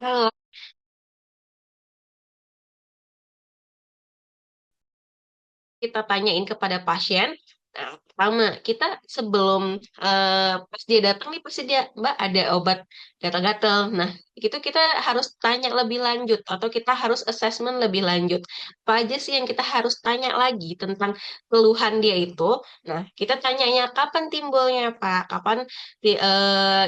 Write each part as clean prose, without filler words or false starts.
Kalau kita tanyain kepada pasien, nah, pertama kita sebelum pas dia datang nih pasti dia, Mbak ada obat gatal-gatal. Nah, itu kita harus tanya lebih lanjut atau kita harus assessment lebih lanjut. Apa aja sih yang kita harus tanya lagi tentang keluhan dia itu? Nah, kita tanyanya kapan timbulnya, Pak? Kapan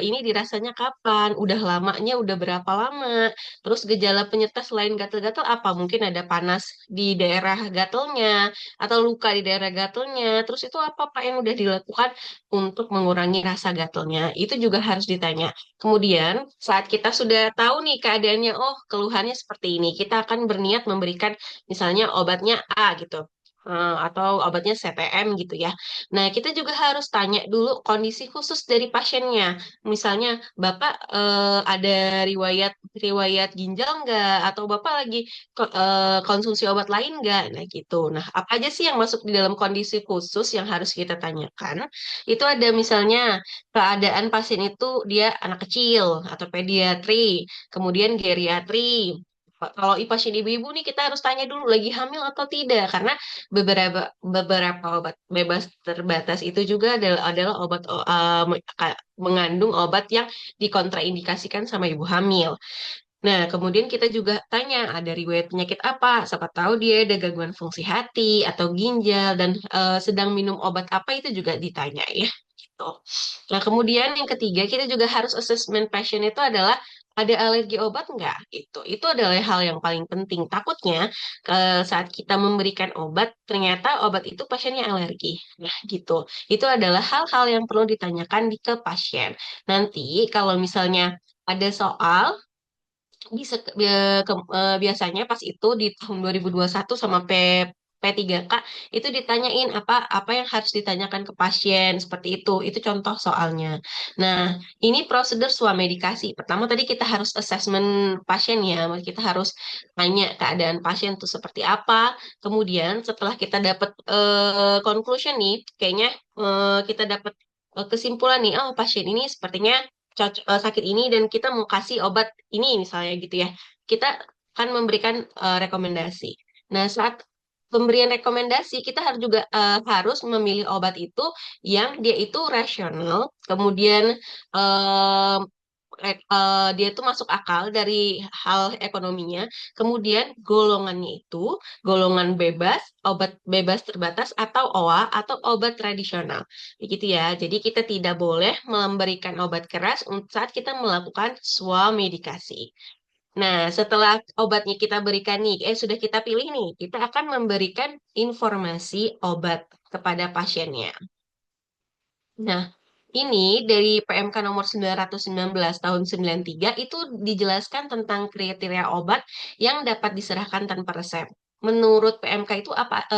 ini dirasanya kapan? Udah lamanya udah berapa lama? Terus gejala penyerta selain gatal-gatal apa? Mungkin ada panas di daerah gatalnya atau luka di daerah gatelnya. Terus itu apa Pak yang udah dilakukan untuk mengurangi rasa gatelnya? Itu juga harus ditanya. Kemudian saat kita sudah tahu nih keadaannya, oh keluhannya seperti ini, kita akan berniat memberikan misalnya obatnya A gitu. Atau obatnya CTM gitu ya. Nah, kita juga harus tanya dulu kondisi khusus dari pasiennya. Misalnya, Bapak ada riwayat riwayat ginjal nggak? Atau Bapak lagi konsumsi obat lain nggak? Nah gitu. Nah apa aja sih yang masuk di dalam kondisi khusus yang harus kita tanyakan? Itu ada misalnya keadaan pasien itu dia anak kecil atau pediatri, kemudian geriatri. Kalau pasien ibu-ibu nih kita harus tanya dulu lagi hamil atau tidak karena beberapa obat bebas terbatas itu juga adalah obat mengandung obat yang dikontraindikasikan sama ibu hamil. Nah, kemudian kita juga tanya, ada riwayat penyakit apa? Siapa tahu dia ada gangguan fungsi hati atau ginjal dan sedang minum obat apa itu juga ditanya ya. Gitu. Nah, kemudian yang ketiga kita juga harus assessment pasien itu adalah ada alergi obat nggak? Itu adalah hal yang paling penting. Takutnya saat kita memberikan obat, ternyata obat itu pasiennya alergi. Nah, gitu. Itu adalah hal-hal yang perlu ditanyakan ke pasien. Nanti kalau misalnya ada soal biasanya pas itu di tahun 2021 sama P3K itu ditanyain apa apa yang harus ditanyakan ke pasien seperti itu. Itu contoh soalnya. Nah, ini prosedur swamedikasi. Pertama tadi kita harus assessment pasien ya. Kita harus tanya keadaan pasien itu seperti apa. Kemudian setelah kita dapat conclusion nih, kayaknya kita dapat kesimpulan nih, oh pasien ini sepertinya sakit ini dan kita mau kasih obat ini misalnya gitu ya. Kita akan memberikan rekomendasi. Nah, saat pemberian rekomendasi kita harus juga harus memilih obat itu yang dia itu rasional, kemudian eh, dia itu masuk akal dari hal ekonominya, kemudian golongannya itu golongan bebas, obat bebas terbatas atau OA atau obat tradisional. Begitu ya. Jadi kita tidak boleh memberikan obat keras saat kita melakukan swamedikasi. Nah, setelah obatnya kita berikan nih, sudah kita pilih nih, kita akan memberikan informasi obat kepada pasiennya. Nah, ini dari PMK nomor 919 tahun 93 itu dijelaskan tentang kriteria obat yang dapat diserahkan tanpa resep. Menurut PMK itu apa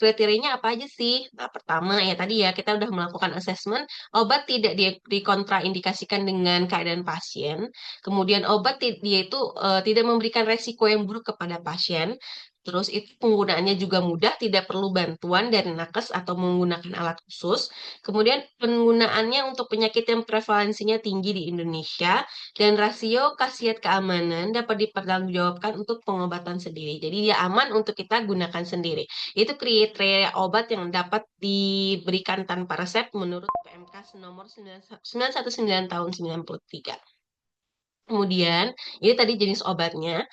kriterianya apa aja sih? Nah, pertama ya tadi ya kita udah melakukan assessment, obat tidak dikontraindikasikan dengan keadaan pasien. Kemudian obat dia itu tidak memberikan resiko yang buruk kepada pasien. Terus itu penggunaannya juga mudah, tidak perlu bantuan dari nakes atau menggunakan alat khusus. Kemudian penggunaannya untuk penyakit yang prevalensinya tinggi di Indonesia dan rasio khasiat keamanan dapat dipertanggungjawabkan untuk pengobatan sendiri. Jadi dia aman untuk kita gunakan sendiri. Itu kriteria obat yang dapat diberikan tanpa resep menurut PMK nomor 919 tahun 93. Kemudian, ini tadi jenis obatnya.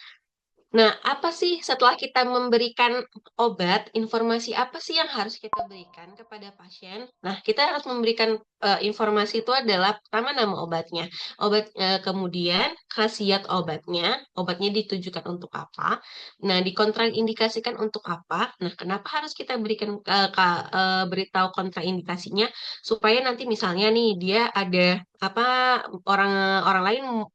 Nah, apa sih setelah kita memberikan obat, informasi apa sih yang harus kita berikan kepada pasien? Nah, kita harus memberikan informasi itu adalah pertama nama obatnya, kemudian khasiat obatnya ditujukan untuk apa? Nah, dikontraindikasikan untuk apa? Nah, kenapa harus kita berikan beritahu kontraindikasinya supaya nanti misalnya nih dia ada apa orang orang lain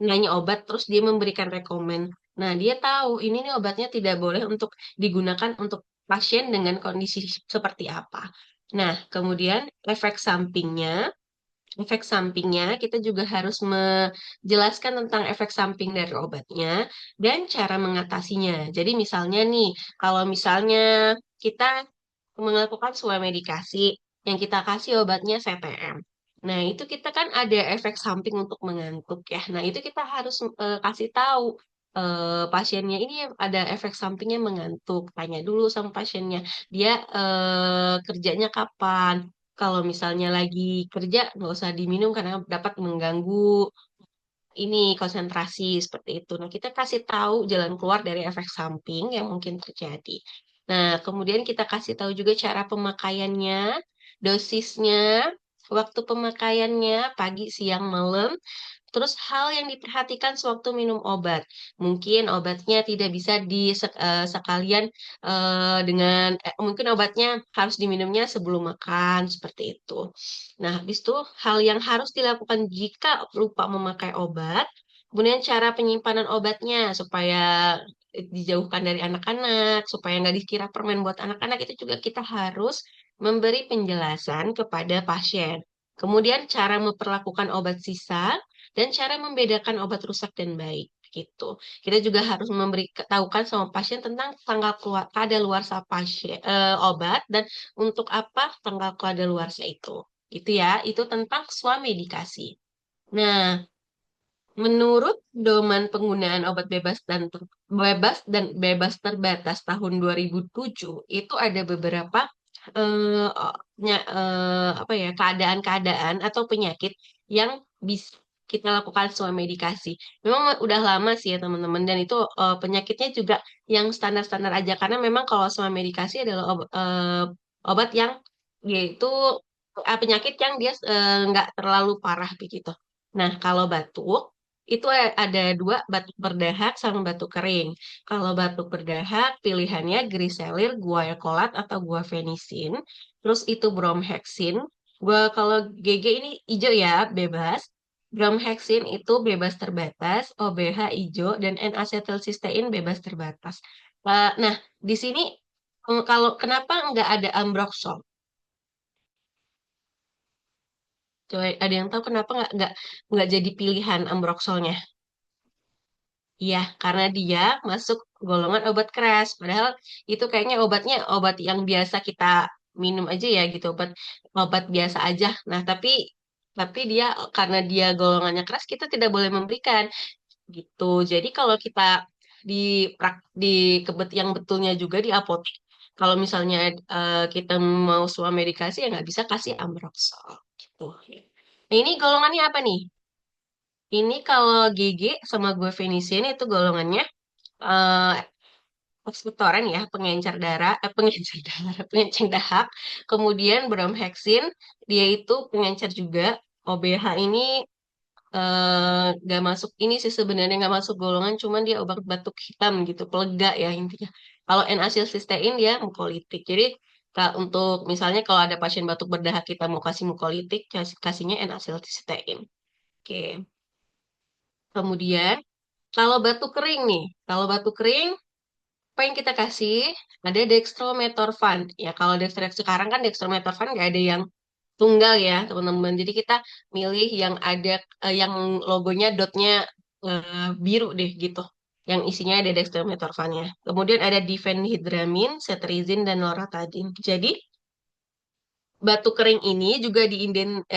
nanya obat terus dia memberikan rekomen. Nah, dia tahu ini nih obatnya tidak boleh untuk digunakan untuk pasien dengan kondisi seperti apa. Nah, kemudian efek sampingnya kita juga harus menjelaskan tentang efek samping dari obatnya dan cara mengatasinya. Jadi misalnya nih, kalau misalnya kita melakukan sebuah medikasi yang kita kasih obatnya CTM. Nah, itu kita kan ada efek samping untuk mengantuk ya. Nah, itu kita harus kasih tahu pasiennya ini ada efek sampingnya mengantuk. Tanya dulu sama pasiennya, dia kerjanya kapan? Kalau misalnya lagi kerja, nggak usah diminum karena dapat mengganggu ini konsentrasi seperti itu. Nah, kita kasih tahu jalan keluar dari efek samping yang mungkin terjadi. Nah, kemudian kita kasih tahu juga cara pemakaiannya, dosisnya, waktu pemakaiannya, pagi, siang, malam. Terus hal yang diperhatikan sewaktu minum obat. Mungkin obatnya tidak bisa sekalian mungkin obatnya harus diminumnya sebelum makan seperti itu. Nah, habis itu hal yang harus dilakukan jika lupa memakai obat, kemudian cara penyimpanan obatnya supaya dijauhkan dari anak-anak, supaya nggak dikira permen buat anak-anak, itu juga kita harus memberi penjelasan kepada pasien. Kemudian cara memperlakukan obat sisa dan cara membedakan obat rusak dan baik gitu. Kita juga harus memberi ketahukan sama pasien tentang tanggal keluar kadaluarsa obat dan untuk apa tanggal kadaluarsa itu. Gitu ya, itu tentang swamedikasi. Nah, menurut Doman Penggunaan Obat Bebas Terbatas tahun 2007 itu ada beberapa apa ya keadaan-keadaan atau penyakit yang bisa kita lakukan swamedikasi. Memang udah lama sih ya teman-teman dan itu penyakitnya juga yang standar-standar aja karena memang kalau swamedikasi adalah obat yang yaitu penyakit yang dia nggak terlalu parah begitu. Nah, kalau batuk itu ada dua, batuk berdahak sama batuk kering. Kalau batuk berdahak, pilihannya Griselir, Guaiacolat, atau Guaifenesin. Terus itu Bromhexin. Kalau GG ini hijau ya, bebas. Bromhexin itu bebas terbatas, OBH hijau, dan N-asetilsistein bebas terbatas. Nah, di sini kalau kenapa nggak ada Ambroxol? Coba ada yang tahu kenapa nggak jadi pilihan Ambroxolnya? Iya, karena dia masuk golongan obat keras. Padahal itu kayaknya obatnya obat yang biasa kita minum aja ya gitu, obat obat biasa aja. Nah, tapi dia karena dia golongannya keras kita tidak boleh memberikan gitu. Jadi kalau kita di di kebet yang betulnya juga di apotek, kalau misalnya kita mau medikasi ya nggak bisa kasih Ambroxol gitu. Nah, ini golongannya apa nih? Ini kalau GG sama gue Venesian itu golongannya eh ekspektoran ya, pengencer darah, pengencer dahak. Kemudian Bromhexin, dia itu pengencer juga. OBH ini nggak masuk ini sih sebenarnya nggak masuk golongan, cuman dia obat batuk hitam gitu, pelega ya intinya. Kalau N-asilsistein dia mukolitik. Jadi untuk misalnya kalau ada pasien batuk berdahak kita mau kasih mukolitik, kasihnya N-asilsistein. Oke. Kemudian kalau batuk kering nih, kalau batuk kering apa yang kita kasih? Ada dextromethorphan. Ya, kalau sekarang kan dextromethorphan nggak ada yang tunggal ya, teman-teman. Jadi kita milih yang ada yang logonya dotnya biru deh gitu. Yang isinya ada dextromethorphan-nya. Kemudian ada diphenhydramine, cetirizine, dan loratadine. Jadi batuk kering ini juga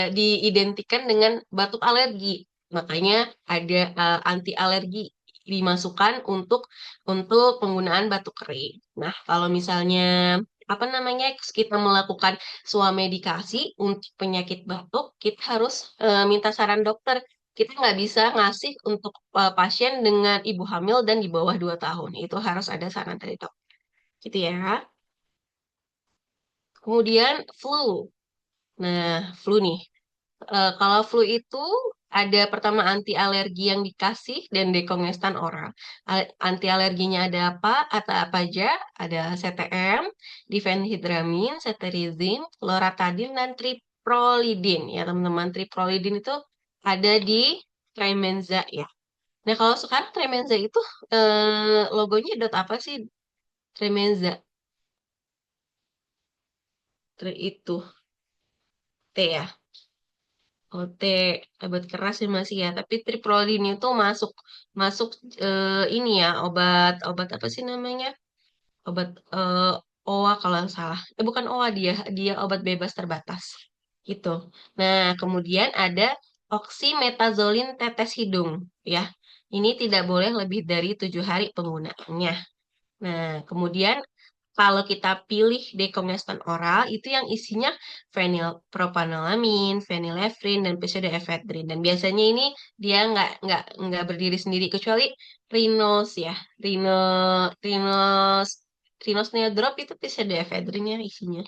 diidentikan dengan batuk alergi. Makanya ada anti alergi dimasukkan untuk penggunaan batuk kering. Nah, kalau misalnya apa namanya kita melakukan swamedikasi untuk penyakit batuk, kita harus minta saran dokter. Kita nggak bisa ngasih untuk pasien dengan ibu hamil dan di bawah 2 tahun. Itu harus ada saran dari dokter. Gitu ya. Kemudian flu. Nah, flu nih. Kalau flu itu ada pertama anti alergi yang dikasih dan dekongestan oral. Anti alerginya ada apa? Atau apa aja? Ada CTM, diphenhydramine, cetirizine, loratadine, dan triprolidin. Ya teman-teman, triprolidin itu ada di Tremenza ya. Nah kalau sekarang Tremenza itu logonya dot apa sih? Tremenza, itu T ya. OT obat keras sih masih ya, tapi triprolin itu masuk masuk ini ya obat apa sih namanya? Obat OA kalau nggak salah. Bukan OA dia obat bebas terbatas. gitu. Nah, kemudian ada oksimetazolin tetes hidung, ya. Ini tidak boleh lebih dari 7 hari penggunaannya. Nah, kemudian kalau kita pilih dekongestan oral itu yang isinya fenilpropanolamin, phenylephrine, dan pseudoephedrine. Dan biasanya ini dia nggak berdiri sendiri kecuali Rinos ya, Rino Rinos Rinos Neodrop itu pseudoephedrine ya isinya.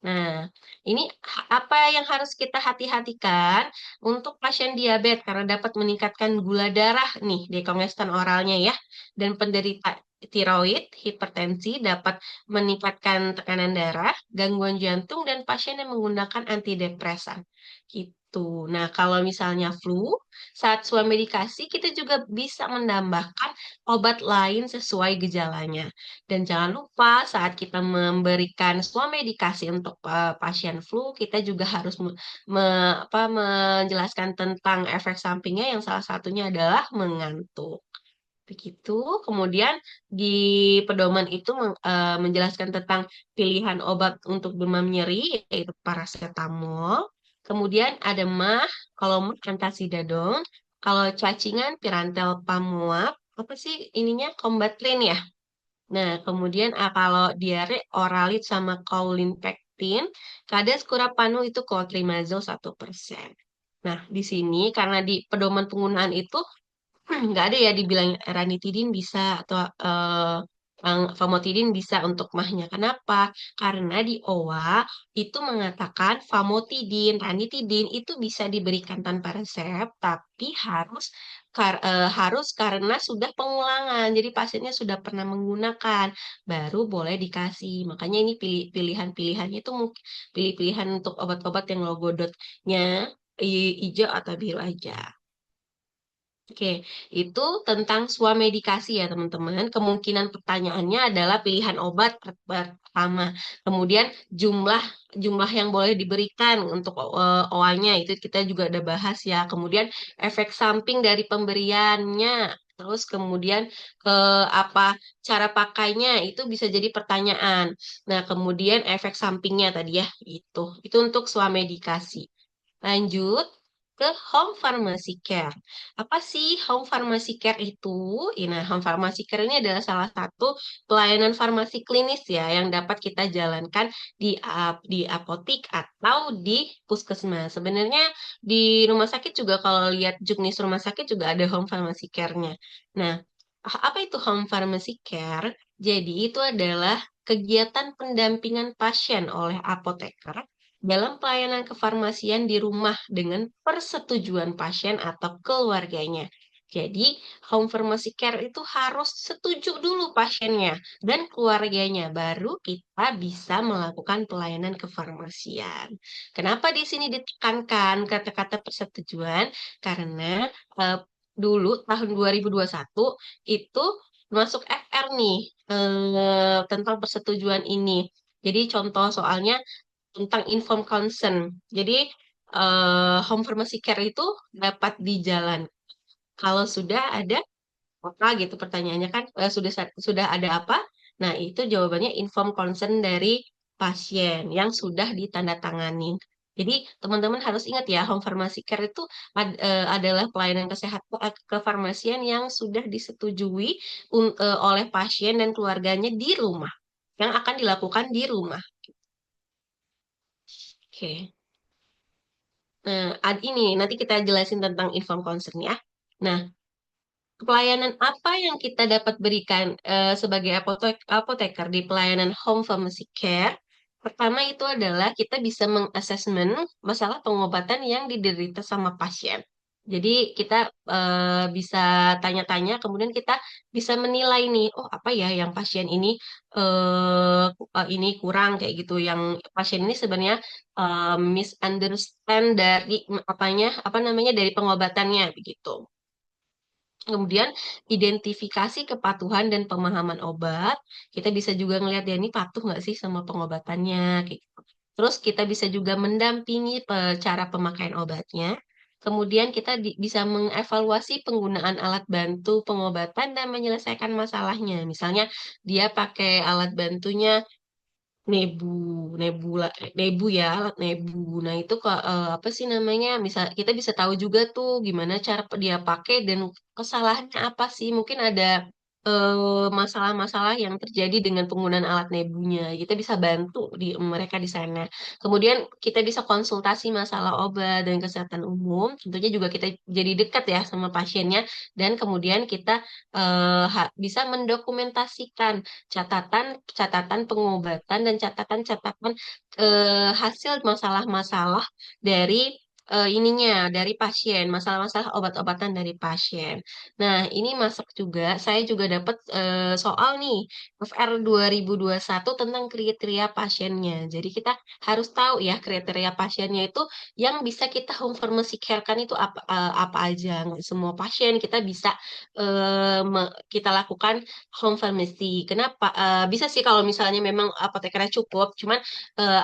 Nah, ini apa yang harus kita hati-hatikan untuk pasien diabetes karena dapat meningkatkan gula darah nih dekongestan oralnya ya. Dan penderita tiroid, hipertensi dapat meningkatkan tekanan darah, gangguan jantung dan pasien yang menggunakan antidepresan. Gitu. Nah, kalau misalnya flu, saat swamedikasi kita juga bisa menambahkan obat lain sesuai gejalanya. Dan jangan lupa saat kita memberikan swamedikasi untuk pasien flu, kita juga harus menjelaskan tentang efek sampingnya yang salah satunya adalah mengantuk. Begitu. Kemudian di pedoman itu menjelaskan tentang pilihan obat untuk demam nyeri, yaitu paracetamol. Kemudian ada mah, kalau mah antasidadon, kalau cacingan pirantel pamuap, apa sih ininya Combatrin ya. Nah, kemudian kalau diare oralit sama kaulinpektin, kades kurapanu itu clotrimazole 1%. Nah, di sini karena di pedoman penggunaan itu nggak ada ya dibilang ranitidin bisa atau famotidin bisa untuk mahnya. Kenapa? Karena di OA itu mengatakan famotidin, ranitidin itu bisa diberikan tanpa resep, tapi harus karena sudah pengulangan. Jadi pasiennya sudah pernah menggunakan, baru boleh dikasih. Makanya ini pilihan-pilihannya itu mungkin pilih-pilihan untuk obat-obat yang logodotnya hijau atau biru aja. Oke, itu tentang swamedikasi ya teman-teman. Kemungkinan pertanyaannya adalah pilihan obat pertama. Kemudian jumlah jumlah yang boleh diberikan untuk OA-nya itu kita juga udah bahas ya. Kemudian efek samping dari pemberiannya. Terus kemudian apa cara pakainya itu bisa jadi pertanyaan. Nah, kemudian efek sampingnya tadi ya itu. Itu untuk swamedikasi. Lanjut ke home pharmacy care. Apa sih home pharmacy care itu? Nah, home pharmacy care ini adalah salah satu pelayanan farmasi klinis ya yang dapat kita jalankan di apotik atau di puskesmas. Sebenarnya di rumah sakit juga kalau lihat juknis rumah sakit juga ada home pharmacy care-nya. Nah, apa itu home pharmacy care? Jadi itu adalah kegiatan pendampingan pasien oleh apoteker dalam pelayanan kefarmasian di rumah dengan persetujuan pasien atau keluarganya. Jadi, home pharmacy care itu harus setuju dulu pasiennya dan keluarganya, baru kita bisa melakukan pelayanan kefarmasian. Kenapa di sini ditekankan kata-kata persetujuan? Karena eh, dulu tahun 2021 itu masuk FR nih tentang persetujuan ini. Jadi contoh soalnya tentang informed consent. Jadi home pharmacy care itu dapat dijalan kalau sudah ada apa gitu pertanyaannya kan sudah ada apa? Nah, itu jawabannya informed consent dari pasien yang sudah ditandatangani. Jadi, teman-teman harus ingat ya, home pharmacy care itu adalah pelayanan kesehatan kefarmasian yang sudah disetujui oleh pasien dan keluarganya di rumah, yang akan dilakukan di rumah. Oke. Nah, ini nanti kita jelasin tentang inform consent ya. Nah, pelayanan apa yang kita dapat berikan sebagai apoteker di pelayanan home pharmacy care? Pertama itu adalah kita bisa mengasesmen masalah pengobatan yang diderita sama pasien. Jadi kita bisa tanya-tanya, kemudian kita bisa menilai nih, oh apa ya yang pasien ini kurang kayak gitu, yang pasien ini sebenarnya misunderstand dari apa namanya dari pengobatannya begitu. Kemudian identifikasi kepatuhan dan pemahaman obat. Kita bisa juga ngelihat dia ini patuh nggak sih sama pengobatannya. Kayak gitu. Terus kita bisa juga mendampingi cara pemakaian obatnya. Kemudian kita bisa mengevaluasi penggunaan alat bantu pengobatan dan menyelesaikan masalahnya. Misalnya dia pakai alat bantunya Nebu, nebula, nebu ya, alat nebu. Nah itu kok apa sih namanya? Kita bisa tahu juga tuh gimana cara dia pakai dan kesalahannya apa sih? Mungkin ada masalah-masalah yang terjadi dengan penggunaan alat nebunya. Kita bisa bantu di mereka di sana. Kemudian kita bisa konsultasi masalah obat dan kesehatan umum. Tentunya juga kita jadi dekat ya sama pasiennya dan kemudian kita bisa mendokumentasikan catatan-catatan pengobatan dan catatan-catatan hasil masalah-masalah dari dari pasien, masalah-masalah obat-obatan dari pasien. Nah, ini masuk juga, saya juga dapat soal nih, FR 2021 tentang kriteria pasiennya. Jadi kita harus tahu ya kriteria pasiennya itu yang bisa kita home pharmacy care-kan itu apa aja. Nggak semua pasien kita bisa kita lakukan home pharmacy. Kenapa? Bisa sih kalau misalnya memang apotekernya cukup, cuman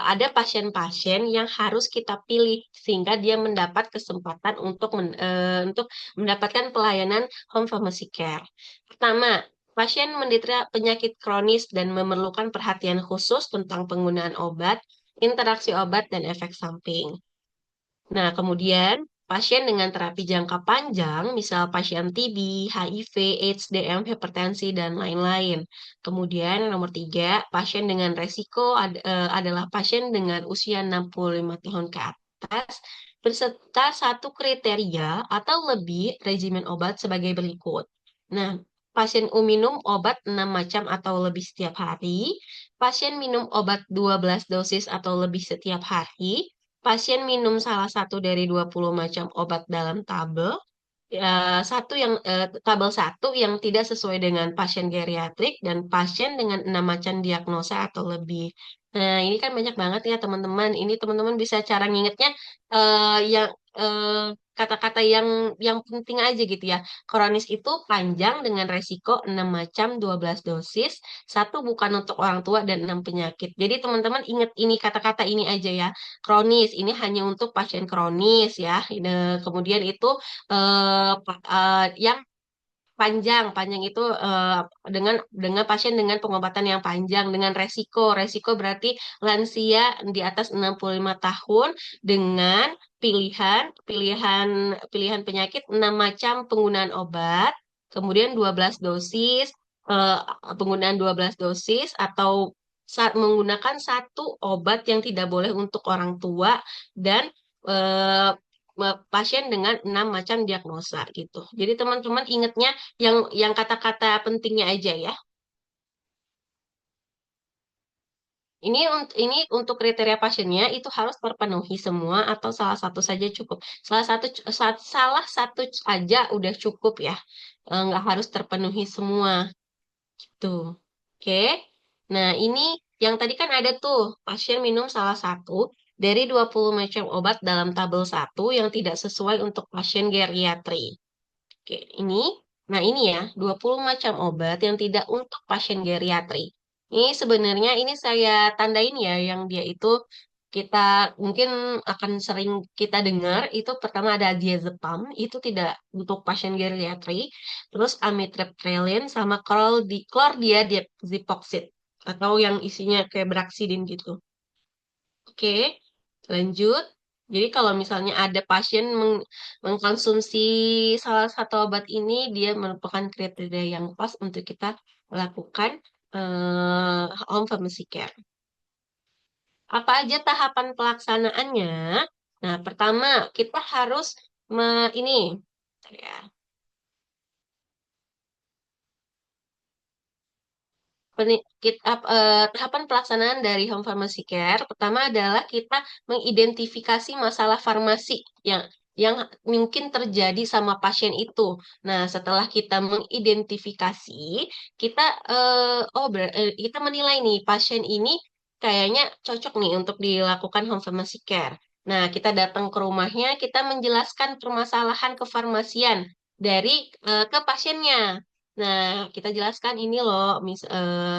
ada pasien-pasien yang harus kita pilih sehingga dia mendapat kesempatan untuk mendapatkan pelayanan home pharmacy care. Pertama, pasien menderita penyakit kronis dan memerlukan perhatian khusus tentang penggunaan obat, interaksi obat, dan efek samping. Nah, kemudian pasien dengan terapi jangka panjang, misal pasien TB, HIV, AIDS, DM, hipertensi, dan lain-lain. Kemudian nomor tiga, pasien dengan resiko adalah pasien dengan usia 65 tahun ke atas, berserta satu kriteria atau lebih regimen obat sebagai berikut. Nah, pasien minum obat 6 macam atau lebih setiap hari, pasien minum obat 12 dosis atau lebih setiap hari, pasien minum salah satu dari 20 macam obat dalam tabel, tabel satu yang tidak sesuai dengan pasien geriatrik dan pasien dengan 6 macam diagnosa atau lebih. Nah, ini kan banyak banget ya teman-teman. Ini teman-teman bisa cara ngingetnya yang kata-kata yang penting aja gitu ya. Kronis itu panjang dengan resiko 6 macam 12 dosis, satu bukan untuk orang tua dan 6 penyakit. Jadi teman-teman ingat ini kata-kata ini aja ya. Kronis ini hanya untuk pasien kronis ya. Kemudian itu yang panjang, panjang itu dengan pasien dengan pengobatan yang panjang dengan resiko. Resiko berarti lansia di atas 65 tahun dengan pilihan pilihan pilihan penyakit 6 macam penggunaan obat, kemudian 12 dosis eh, penggunaan 12 dosis atau saat menggunakan satu obat yang tidak boleh untuk orang tua dan eh, pasien dengan 6 macam diagnosa gitu. Jadi teman-teman ingatnya yang kata-kata pentingnya aja ya. Ini untuk kriteria pasiennya itu harus terpenuhi semua atau salah satu saja cukup. Salah satu aja udah cukup ya. Nggak harus terpenuhi semua tuh. Oke. Nah, ini yang tadi kan ada tuh pasien minum salah satu dari 20 macam obat dalam tabel satu yang tidak sesuai untuk pasien geriatri. Oke, ini ya, 20 macam obat yang tidak untuk pasien geriatri. Ini sebenarnya ini saya tandain ya, yang dia itu kita mungkin akan sering kita dengar, itu pertama ada diazepam, itu tidak untuk pasien geriatri, terus amitriptyline sama chlordia diazepoxid, atau yang isinya kayak Braxidin gitu. Oke, lanjut. Jadi kalau misalnya ada pasien mengkonsumsi salah satu obat ini, dia merupakan kriteria yang pas untuk kita lakukan home pharmacy care. Apa aja tahapan pelaksanaannya? Nah, pertama kita harus ini ya, tahapan pelaksanaan dari home pharmacy care pertama adalah kita mengidentifikasi masalah farmasi yang mungkin terjadi sama pasien itu. Nah, setelah kita mengidentifikasi, kita kita menilai nih pasien ini kayaknya cocok nih untuk dilakukan home pharmacy care. Nah, kita datang ke rumahnya, kita menjelaskan permasalahan kefarmasian ke pasiennya. Nah, kita jelaskan ini loh,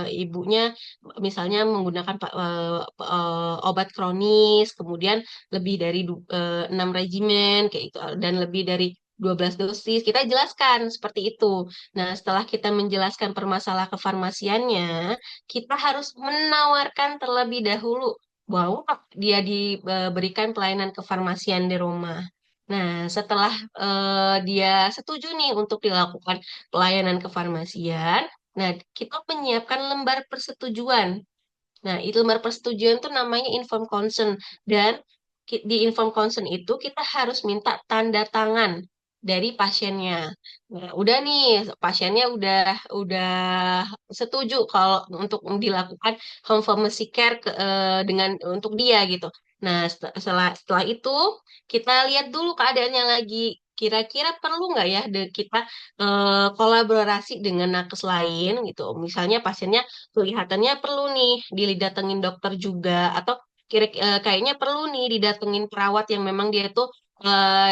ibunya misalnya menggunakan obat kronis, kemudian lebih dari 6 regimen kayak itu dan lebih dari 12 dosis. Kita jelaskan seperti itu. Nah, setelah kita menjelaskan permasalahan kefarmasiannya, kita harus menawarkan terlebih dahulu bahwa dia diberikan pelayanan kefarmasian di rumah. Nah, setelah dia setuju nih untuk dilakukan pelayanan kefarmasian, nah kita menyiapkan lembar persetujuan. Nah, itu lembar persetujuan itu namanya inform consent dan di inform consent itu kita harus minta tanda tangan dari pasiennya. Nah, udah nih pasiennya udah setuju kalau untuk dilakukan home pharmacy care dengan untuk dia gitu. Nah, setelah itu kita lihat dulu keadaannya lagi. Kira-kira perlu nggak ya kita kolaborasi dengan nakes lain gitu. Misalnya pasiennya kelihatannya perlu nih didatengin dokter juga atau kayaknya perlu nih didatengin perawat yang memang dia tuh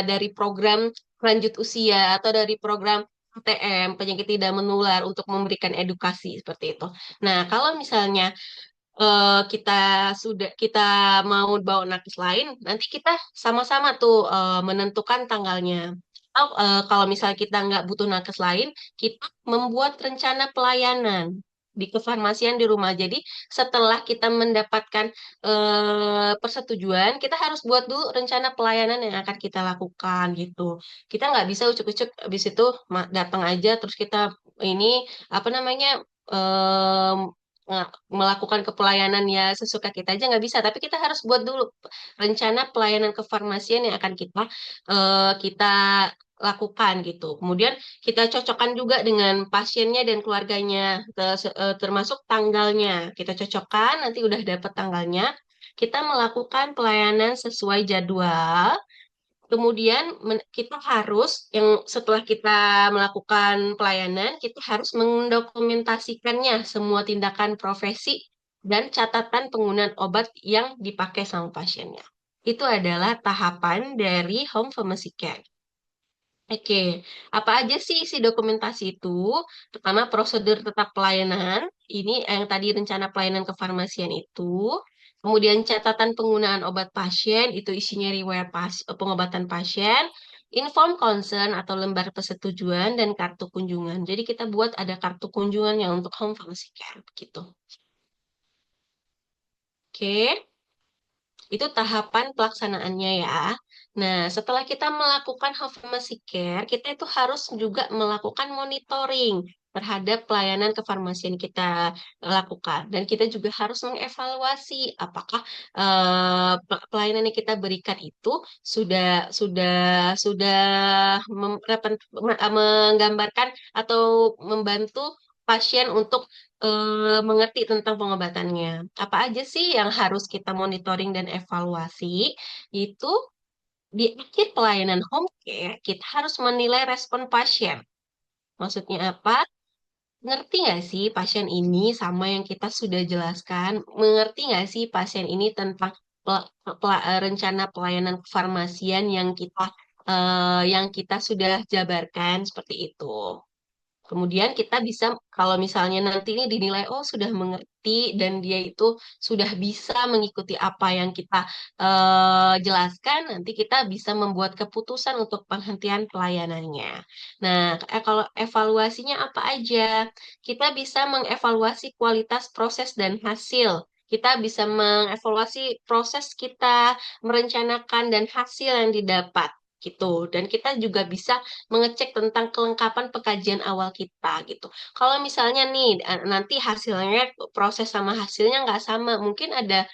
dari program lanjut usia atau dari program PTM penyakit tidak menular untuk memberikan edukasi seperti itu. Nah, kalau misalnya kita kita mau bawa nakes lain, nanti kita sama-sama tuh menentukan tanggalnya. Atau kalau misalnya kita nggak butuh nakes lain, kita membuat rencana pelayanan di kefarmasian di rumah. Jadi setelah kita mendapatkan persetujuan, kita harus buat dulu rencana pelayanan yang akan kita lakukan gitu. Kita nggak bisa ucuk-ucuk habis itu datang aja terus kita ini apa namanya melakukan kepelayanan ya sesuka kita aja nggak bisa, tapi kita harus buat dulu rencana pelayanan kefarmasian yang akan kita lakukan gitu. Kemudian kita cocokkan juga dengan pasiennya dan keluarganya, termasuk tanggalnya. Kita cocokkan, nanti udah dapat tanggalnya, kita melakukan pelayanan sesuai jadwal. Kemudian kita harus yang setelah kita melakukan pelayanan, kita harus mendokumentasikannya semua tindakan profesi dan catatan penggunaan obat yang dipakai sama pasiennya. Itu adalah tahapan dari home pharmacy care. Oke, apa aja sih isi dokumentasi itu? Pertama, prosedur tetap pelayanan. Ini yang tadi rencana pelayanan kefarmasian itu. Kemudian catatan penggunaan obat pasien, itu isinya riwayat pengobatan pasien. Inform consent atau lembar persetujuan dan kartu kunjungan. Jadi kita buat ada kartu kunjungannya untuk home pharmacy care, gitu. Oke. Itu tahapan pelaksanaannya ya. Nah, setelah kita melakukan pharmacy care, kita itu harus juga melakukan monitoring terhadap pelayanan kefarmasian kita lakukan. Dan kita juga harus mengevaluasi apakah pelayanan yang kita berikan itu sudah menggambarkan atau membantu pasien untuk mengerti tentang pengobatannya. Apa aja sih yang harus kita monitoring dan evaluasi? Itu di akhir pelayanan home care, kita harus menilai respon pasien. Maksudnya apa? Ngerti nggak sih pasien ini sama yang kita sudah jelaskan? Mengerti nggak sih pasien ini tentang rencana pelayanan kefarmasian yang kita sudah jabarkan seperti itu. Kemudian kita bisa, kalau misalnya nanti ini dinilai, oh sudah mengerti dan dia itu sudah bisa mengikuti apa yang kita jelaskan, nanti kita bisa membuat keputusan untuk penghentian pelayanannya. Nah, kalau evaluasinya apa aja? Kita bisa mengevaluasi kualitas proses dan hasil. Kita bisa mengevaluasi proses kita merencanakan dan hasil yang didapat gitu. Dan kita juga bisa mengecek tentang kelengkapan pengkajian awal kita gitu. Kalau misalnya nih nanti hasilnya proses sama hasilnya nggak sama, mungkin ada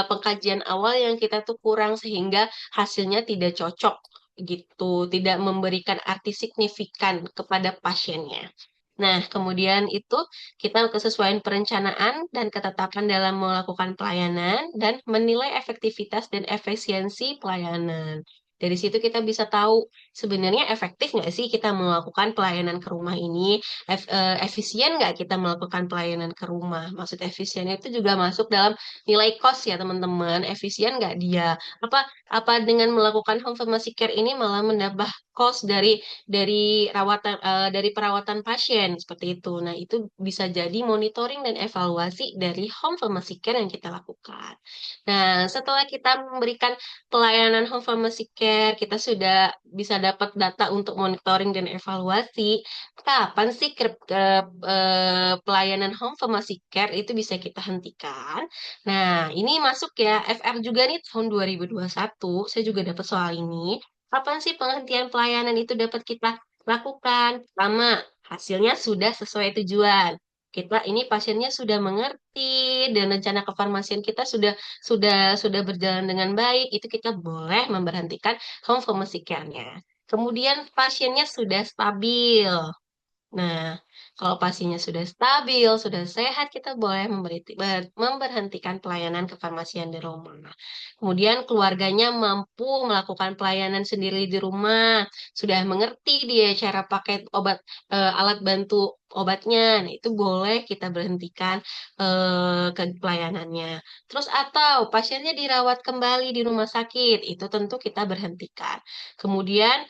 pengkajian awal yang kita tuh kurang sehingga hasilnya tidak cocok gitu, tidak memberikan arti signifikan kepada pasiennya. Nah, kemudian itu kita kesesuaian perencanaan dan ketetapan dalam melakukan pelayanan dan menilai efektivitas dan efisiensi pelayanan. Dari situ kita bisa tahu sebenarnya efektif nggak sih kita melakukan pelayanan ke rumah ini, efisien nggak kita melakukan pelayanan ke rumah. Maksud efisien itu juga masuk dalam nilai cost ya teman-teman. Efisien nggak dia? Apa dengan melakukan home pharmacy care ini malah menambah cost dari perawatan pasien seperti itu. Nah, itu bisa jadi monitoring dan evaluasi dari home pharmacy care yang kita lakukan. Nah, setelah kita memberikan pelayanan home pharmacy care care, kita sudah bisa dapat data untuk monitoring dan evaluasi. Kapan sih pelayanan home pharmacy care itu bisa kita hentikan? Nah, ini masuk ya FR juga nih tahun 2021. Saya juga dapat soal ini. Kapan sih penghentian pelayanan itu dapat kita lakukan? Pertama, hasilnya sudah sesuai tujuan. Kita ini pasiennya sudah mengerti dan rencana kefarmasian kita sudah berjalan dengan baik. Itu kita boleh memberhentikan home pharmacy care-nya. Kemudian pasiennya sudah stabil. Nah, kalau pasiennya sudah stabil, sudah sehat, kita boleh memberhentikan pelayanan kefarmasian di rumah. Kemudian keluarganya mampu melakukan pelayanan sendiri di rumah, sudah mengerti dia cara pakai alat bantu obatnya. Nah, itu boleh kita berhentikan ke pelayanannya. Terus atau pasiennya dirawat kembali di rumah sakit, itu tentu kita berhentikan. Kemudian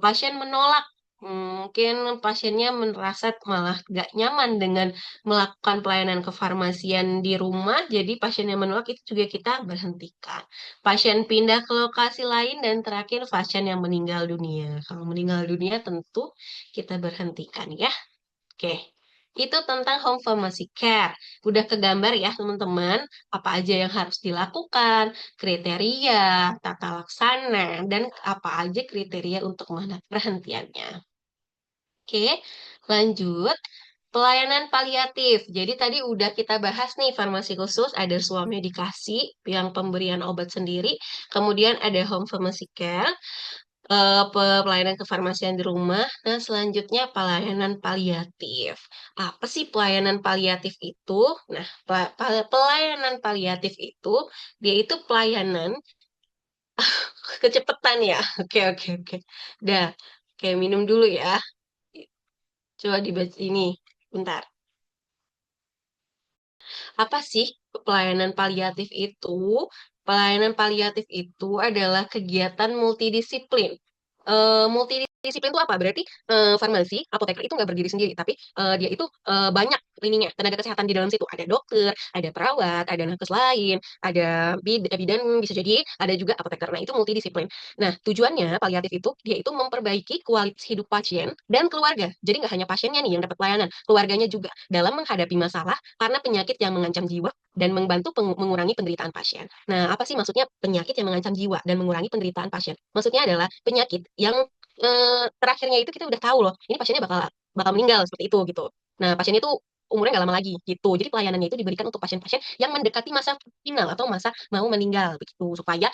pasien menolak. Mungkin pasiennya merasa malah gak nyaman dengan melakukan pelayanan kefarmasian di rumah, jadi pasien yang menolak itu juga kita berhentikan. Pasien pindah ke lokasi lain, dan terakhir pasien yang meninggal dunia. Kalau meninggal dunia tentu kita berhentikan ya. Oke, itu tentang home pharmacy care. Udah kegambar ya teman-teman, apa aja yang harus dilakukan, kriteria, tata laksana, dan apa aja kriteria untuk perhentiannya. Oke, lanjut. Pelayanan paliatif. Jadi tadi udah kita bahas nih farmasi khusus, ada swamedikasi yang pemberian obat sendiri, kemudian ada home pharmacy care, pelayanan kefarmasian di rumah. Nah, selanjutnya pelayanan paliatif. Apa sih pelayanan paliatif itu? Nah, pelayanan paliatif itu dia itu pelayanan kecepatan ya. Oke, oke, oke. Dah, oke minum dulu ya. Coba dibaca ini. Bentar. Apa sih pelayanan paliatif itu? Pelayanan paliatif itu adalah kegiatan multidisiplin. Multidisiplin itu apa? Berarti farmasi, apoteker itu nggak berdiri sendiri, tapi dia itu banyak ininya, tenaga kesehatan di dalam situ. Ada dokter, ada perawat, ada nakes lain, ada bidan bisa jadi, ada juga apoteker. Nah, itu multidisiplin. Nah, tujuannya paliatif itu, dia itu memperbaiki kualitas hidup pasien dan keluarga. Jadi nggak hanya pasiennya nih yang dapat pelayanan, keluarganya juga dalam menghadapi masalah karena penyakit yang mengancam jiwa dan membantu mengurangi penderitaan pasien. Nah, apa sih maksudnya penyakit yang mengancam jiwa dan mengurangi penderitaan pasien? Maksudnya adalah penyakit yang terakhirnya itu kita udah tahu loh, ini pasiennya bakal bakal meninggal seperti itu gitu. Nah, pasiennya itu umurnya nggak lama lagi gitu. Jadi pelayanannya itu diberikan untuk pasien-pasien yang mendekati masa final atau masa mau meninggal begitu, supaya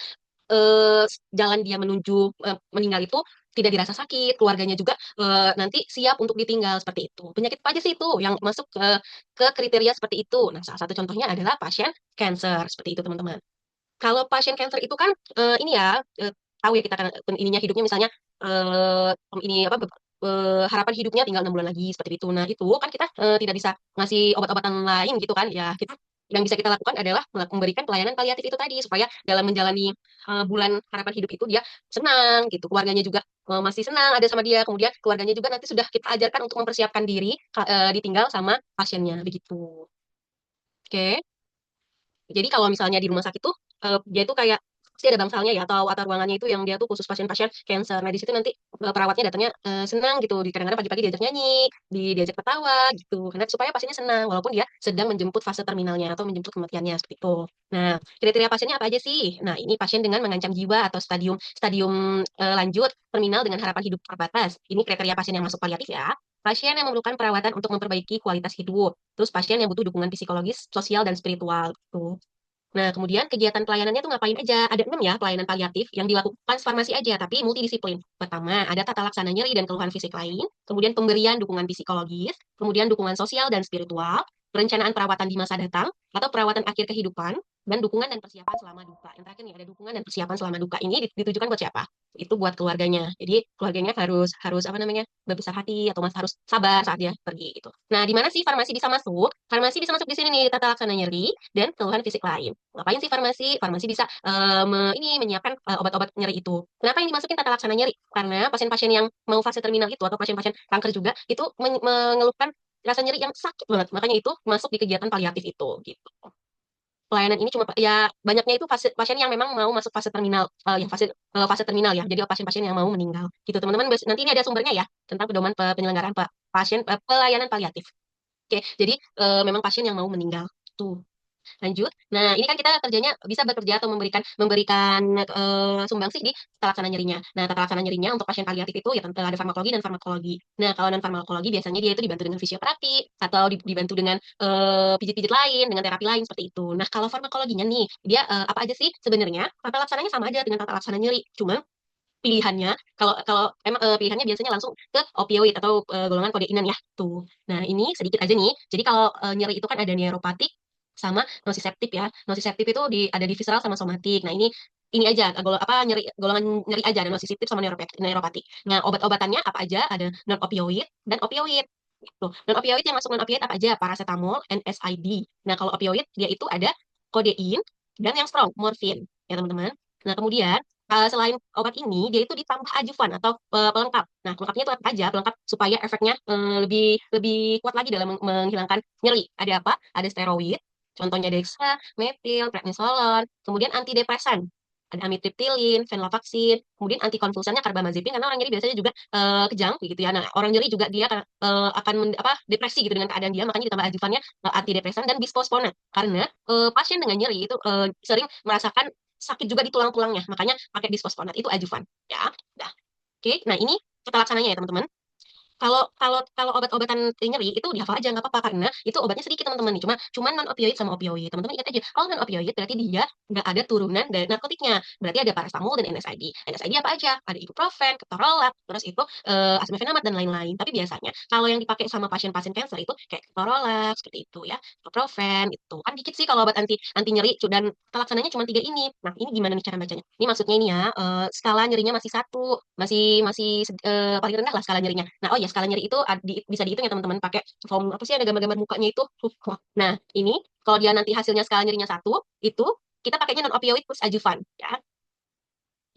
eh, jalan dia menuju meninggal itu tidak dirasa sakit, keluarganya juga nanti siap untuk ditinggal seperti itu. Penyakit apa aja sih itu yang masuk ke kriteria seperti itu? Nah, salah satu contohnya adalah pasien cancer seperti itu, teman-teman. Kalau pasien cancer itu kan ini ya tahu ya kita kan ininya hidupnya misalnya eh, ini apa harapan hidupnya tinggal 6 bulan lagi seperti itu. Nah, itu kan kita tidak bisa ngasih obat-obatan lain gitu kan. Ya, kita yang bisa kita lakukan adalah memberikan pelayanan paliatif itu tadi supaya dalam menjalani bulan harapan hidup itu dia senang gitu. Keluarganya juga masih senang ada sama dia. Kemudian keluarganya juga nanti sudah kita ajarkan untuk mempersiapkan diri ditinggal sama pasiennya begitu. Oke. Jadi kalau misalnya di rumah sakit tuh dia tuh kayak pasti ada bangsalnya ya atau ruangannya itu yang dia tuh khusus pasien-pasien cancer. Nah, di situ nanti perawatnya datangnya senang gitu. Kadang-kadang pagi-pagi diajak nyanyi, diajak ketawa gitu. Karena supaya pasiennya senang walaupun dia sedang menjemput fase terminalnya atau menjemput kematiannya seperti itu. Nah, kriteria pasiennya apa aja sih? Nah, ini pasien dengan mengancam jiwa atau stadium stadium lanjut terminal dengan harapan hidup terbatas. Ini kriteria pasien yang masuk paliatif ya. Pasien yang memerlukan perawatan untuk memperbaiki kualitas hidup. Terus pasien yang butuh dukungan psikologis, sosial, dan spiritual. Tuh. Nah, kemudian kegiatan pelayanannya tuh ngapain aja? Ada 6 ya pelayanan paliatif yang dilakukan farmasi aja, tapi multidisiplin. Pertama, ada tata laksana nyeri dan keluhan fisik lain, kemudian pemberian dukungan psikologis, kemudian dukungan sosial dan spiritual, perencanaan perawatan di masa datang, atau perawatan akhir kehidupan, dan dukungan dan persiapan selama duka. Yang terakhir nih, ada dukungan dan persiapan selama duka. Ini ditujukan buat siapa? Itu buat keluarganya. Jadi keluarganya harus harus apa namanya? Berbesar hati atau harus sabar saat dia pergi gitu. Nah, di mana sih farmasi bisa masuk? Farmasi bisa masuk di sini nih, tata laksana nyeri dan keluhan fisik lain. Ngapain sih farmasi? Farmasi bisa menyiapkan obat-obat nyeri itu. Kenapa yang dimasukin tata laksana nyeri? Karena pasien-pasien yang mau fase terminal itu atau pasien-pasien kanker juga itu mengeluhkan rasa nyeri yang sakit banget. Makanya itu masuk di kegiatan paliatif itu gitu. pelayanan ini cuma ya banyaknya itu pasien yang memang mau masuk fase terminal, yang fase terminal ya. Jadi pasien-pasien yang mau meninggal. Gitu teman-teman. Nanti ini ada sumbernya ya tentang pedoman penyelenggaraan pelayanan paliatif. Oke, jadi memang pasien yang mau meninggal. Tuh. Lanjut. Nah, ini kan kita kerjanya bisa bekerja atau memberikan sumbangsi di tata laksana nyerinya. Nah, tata laksana nyerinya untuk pasien paliatif itu ya tentu ada farmakologi dan farmakologi. Nah, kalau non farmakologi biasanya dia itu dibantu dengan fisioterapi atau dibantu dengan pijit-pijit lain, dengan terapi lain seperti itu. Nah, kalau farmakologinya nih, dia apa aja sih sebenarnya? Tata laksananya sama aja dengan tata laksana nyeri. Cuma pilihannya kalau kalau emang pilihannya biasanya langsung ke opioid atau golongan kodeinan ya tuh. Nah ini sedikit aja nih. Jadi kalau nyeri itu kan ada neuropatik sama nociceptif ya. Nociceptif itu ada di visceral sama somatik. Nah ini aja apa nyeri golongan nyeri aja ada nociceptif sama neuropatik. Nah obat-obatannya apa aja ada non opioid dan opioid. Gitu. Non opioid yang masuk non opioid apa aja? Paracetamol, NSAID. Nah kalau opioid dia itu ada kodein dan yang strong morfin ya teman-teman. Nah kemudian selain obat ini, dia itu ditambah ajuvan atau pelengkap. Nah, pelengkapnya itu apa aja? Pelengkap supaya efeknya lebih lebih kuat lagi dalam menghilangkan nyeri. Ada apa? Ada steroid, contohnya dexa, metil, prednisolon, kemudian antidepresan. Ada amitriptilin, venlafaxine, kemudian antikonvulsannya carbamazepine karena orang nyeri biasanya juga kejang gitu ya. Nah, orang nyeri juga dia akan depresi gitu dengan keadaan dia, makanya ditambah ajuvannya antidepresan dan bisfosfonat. Karena pasien dengan nyeri itu sering merasakan sakit juga di tulang-tulangnya. Makanya pakai bisfosfonat itu ajuvan. Ya, udah. Oke, nah ini kita laksananya ya teman-teman. Kalau obat-obatan nyeri itu dihafal aja nggak apa-apa karena itu obatnya sedikit teman-teman nih cuma non opioid sama opioid teman-teman ingat aja kalau non opioid berarti dia nggak ada turunan dari narkotiknya berarti ada paracetamol dan NSAID. NSAID apa aja ada ibuprofen, ketorolac, terus itu acetaminophen dan lain-lain tapi biasanya kalau yang dipakai sama pasien-pasien kanker itu kayak ketorolac seperti itu ya ibuprofen itu kan dikit sih kalau obat anti anti nyeri dan pelaksananya cuma tiga ini. Nah ini gimana nih cara bacanya ini maksudnya ini ya skala nyerinya masih satu masih masih paling rendah lah skala nyerinya. Nah, oh ya skala nyeri itu bisa dihitung ya teman-teman pakai form apa sih ada gambar-gambar mukanya itu. Nah, ini kalau dia nanti hasilnya skala nyerinya satu, itu kita pakainya non opioid plus ajuvan ya.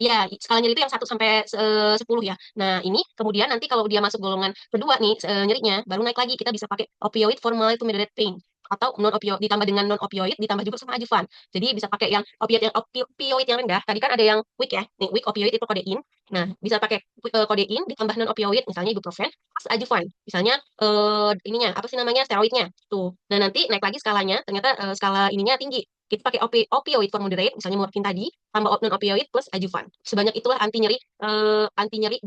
Ya, skala nyeri itu yang 1 sampai 10 ya. Nah, ini kemudian nanti kalau dia masuk golongan kedua nih nyerinya, baru naik lagi kita bisa pakai opioid formula to moderate pain atau non opioid ditambah dengan non opioid ditambah juga sama ajuvan. Jadi bisa pakai yang opioid yang rendah. Tadi kan ada yang weak ya. Nih, weak opioid itu kodein. Nah, bisa pakai kodein ditambah non opioid misalnya ibuprofen plus ajuvan. Misalnya ininya apa sih namanya steroidnya. Tuh. Nah, nanti naik lagi skalanya, ternyata skala ininya tinggi. Kita pakai opioid for moderate, misalnya morfin tadi, tambah non opioid plus ajuvan. Sebanyak itulah anti nyeri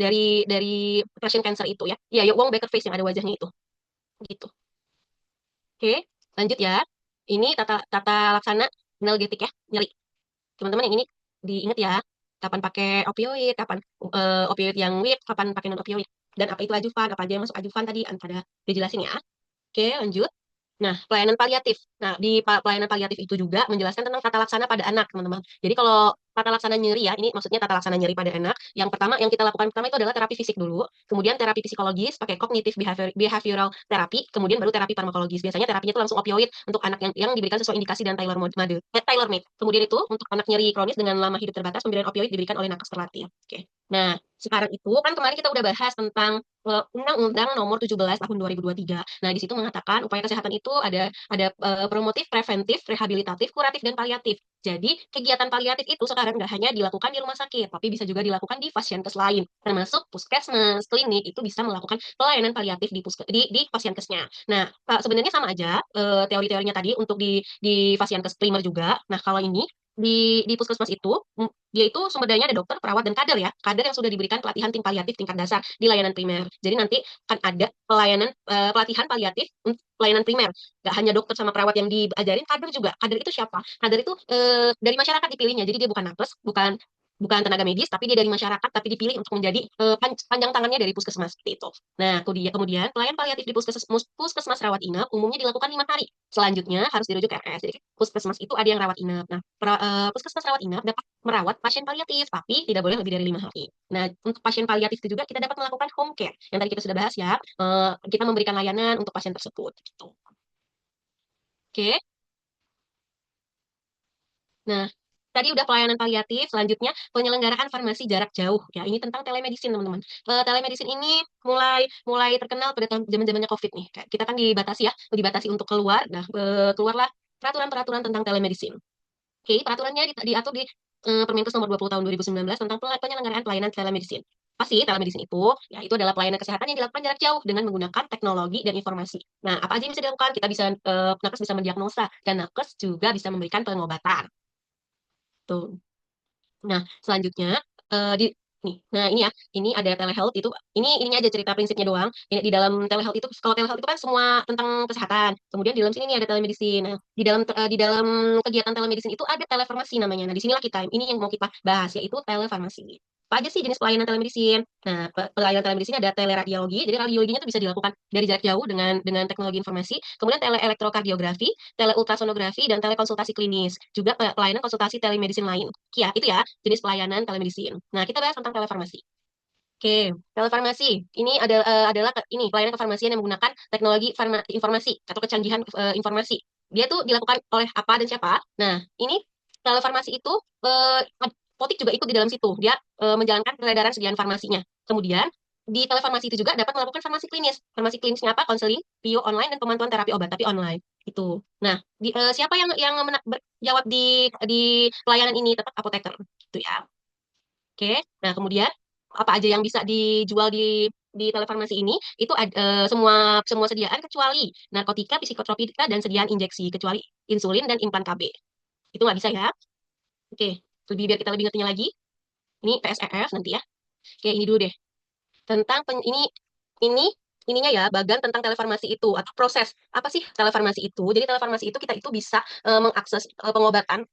dari pasien cancer itu ya. Iya, ya Wong Baker face yang ada wajahnya itu. Gitu. Oke, lanjut ya. Ini tata tata laksana analgetik ya, nyeri. Teman-teman yang ini diingat ya. Kapan pakai opioid, kapan opioid yang weak, kapan pakai non opioid. Dan apa itu ajuvan, apa aja yang masuk ajuvan tadi, pada dijelasin ya. Oke, lanjut. Nah, pelayanan paliatif. Nah, di pelayanan paliatif itu juga menjelaskan tentang tata laksana pada anak, teman-teman. Jadi kalau tata laksana nyeri ya, ini maksudnya tata laksana nyeri pada anak. Yang pertama yang kita lakukan pertama itu adalah terapi fisik dulu, kemudian terapi psikologis pakai kognitif behavioral terapi, kemudian baru terapi farmakologis. Biasanya terapinya itu langsung opioid untuk anak yang diberikan sesuai indikasi dan tailor made. Kemudian itu untuk anak nyeri kronis dengan lama hidup terbatas, pemberian opioid diberikan oleh nakes terlatih. Oke. Nah, sekarang itu kan kemarin kita udah bahas tentang Undang-Undang Nomor 17 Tahun 2023. Nah, di situ mengatakan upaya kesehatan itu ada promotif, preventif, rehabilitatif, kuratif, dan paliatif. Jadi, kegiatan paliatif itu sekarang nggak hanya dilakukan di rumah sakit, tapi bisa juga dilakukan di pasienkes lain, termasuk puskesmas, klinik, itu bisa melakukan pelayanan paliatif di pasienkesnya. Nah, sebenarnya sama aja teori-teorinya tadi untuk di pasienkes primer juga. Nah, kalau ini di puskesmas itu dia itu sumber dayanya ada dokter, perawat, dan kader ya. Kader yang sudah diberikan pelatihan tim paliatif tingkat dasar di layanan primer. Jadi nanti akan ada pelatihan paliatif untuk pelayanan primer. Gak hanya dokter sama perawat yang diajarin, kader juga. Kader itu siapa? Kader itu dari masyarakat dipilihnya. Jadi dia bukan nakes, bukan bukan tenaga medis, tapi dia dari masyarakat, tapi dipilih untuk menjadi panjang tangannya dari puskesmas seperti itu. Nah, kemudian pelayan paliatif di puskesmas rawat inap umumnya dilakukan 5 hari. Selanjutnya harus dirujuk ke RS. Jadi puskesmas itu ada yang rawat inap. Nah, puskesmas rawat inap dapat merawat pasien paliatif, tapi tidak boleh lebih dari 5 hari. Nah, untuk pasien paliatif itu juga kita dapat melakukan home care. Yang tadi kita sudah bahas ya, kita memberikan layanan untuk pasien tersebut. Gitu. Oke. Nah, tadi udah pelayanan paliatif, selanjutnya penyelenggaraan farmasi jarak jauh. Ya, ini tentang telemedicine, teman-teman. Telemedicine ini mulai mulai terkenal pada zaman-zamannya COVID nih. Kayak kita kan dibatasi ya, dibatasi untuk keluar. Nah, keluarlah peraturan-peraturan tentang telemedicine. Oke, peraturannya diatur di Permenkes nomor 20 tahun 2019 tentang penyelenggaraan pelayanan telemedicine. Apa sih telemedicine itu? Ya, itu adalah pelayanan kesehatan yang dilakukan jarak jauh dengan menggunakan teknologi dan informasi. Nah, apa aja yang bisa dilakukan? Kita bisa, nakes bisa mendiagnosa, dan nakes juga bisa memberikan pengobatan. Tuh. Nah, selanjutnya di nih. Nah, ini ya, ini ada telehealth itu ini aja cerita prinsipnya doang. Ini di dalam telehealth itu kalau telehealth itu kan semua tentang kesehatan. Kemudian di dalam sini nih ada telemedicine. Nah, di dalam kegiatan telemedicine itu ada telefarmasi namanya. Nah, di sinilah ini yang mau kita bahas yaitu telefarmasi. Apa aja sih jenis pelayanan telemedicine? Nah, pelayanan telemedicine ada teleradiologi. Jadi radiologinya itu bisa dilakukan dari jarak jauh dengan teknologi informasi. Kemudian teleelektrokardiografi, teleultrasonografi, dan telekonsultasi klinis. Juga pelayanan konsultasi telemedicine lain. Ya, itu ya, jenis pelayanan telemedicine. Nah, kita bahas tentang telefarmasi. Oke, telefarmasi. Ini adalah ini pelayanan kefarmasian yang menggunakan teknologi informasi atau kecanggihan informasi. Dia tuh dilakukan oleh apa dan siapa? Nah, ini telefarmasi itu apotik juga ikut di dalam situ. Dia menjalankan peredaran sediaan farmasinya. Kemudian di telefarmasi itu juga dapat melakukan farmasi klinis. Farmasi klinisnya apa? Konseling, bio online dan pemantuan terapi obat tapi online. Itu. Nah, siapa yang berjawab di pelayanan ini? Tetap apoteker. Gitu ya. Oke. Nah, kemudian apa aja yang bisa dijual di telefarmasi ini itu semua semua sediaan kecuali narkotika, psikotropika dan sediaan injeksi kecuali insulin dan implan KB. Itu nggak bisa ya. Oke. Biar kita lebih ngertinya lagi, ini PSEF nanti ya. Oke, ini dulu deh tentang ini ininya ya bagan tentang telefarmasi itu atau proses apa sih telefarmasi itu. Jadi telefarmasi itu kita itu bisa mengakses pengobatan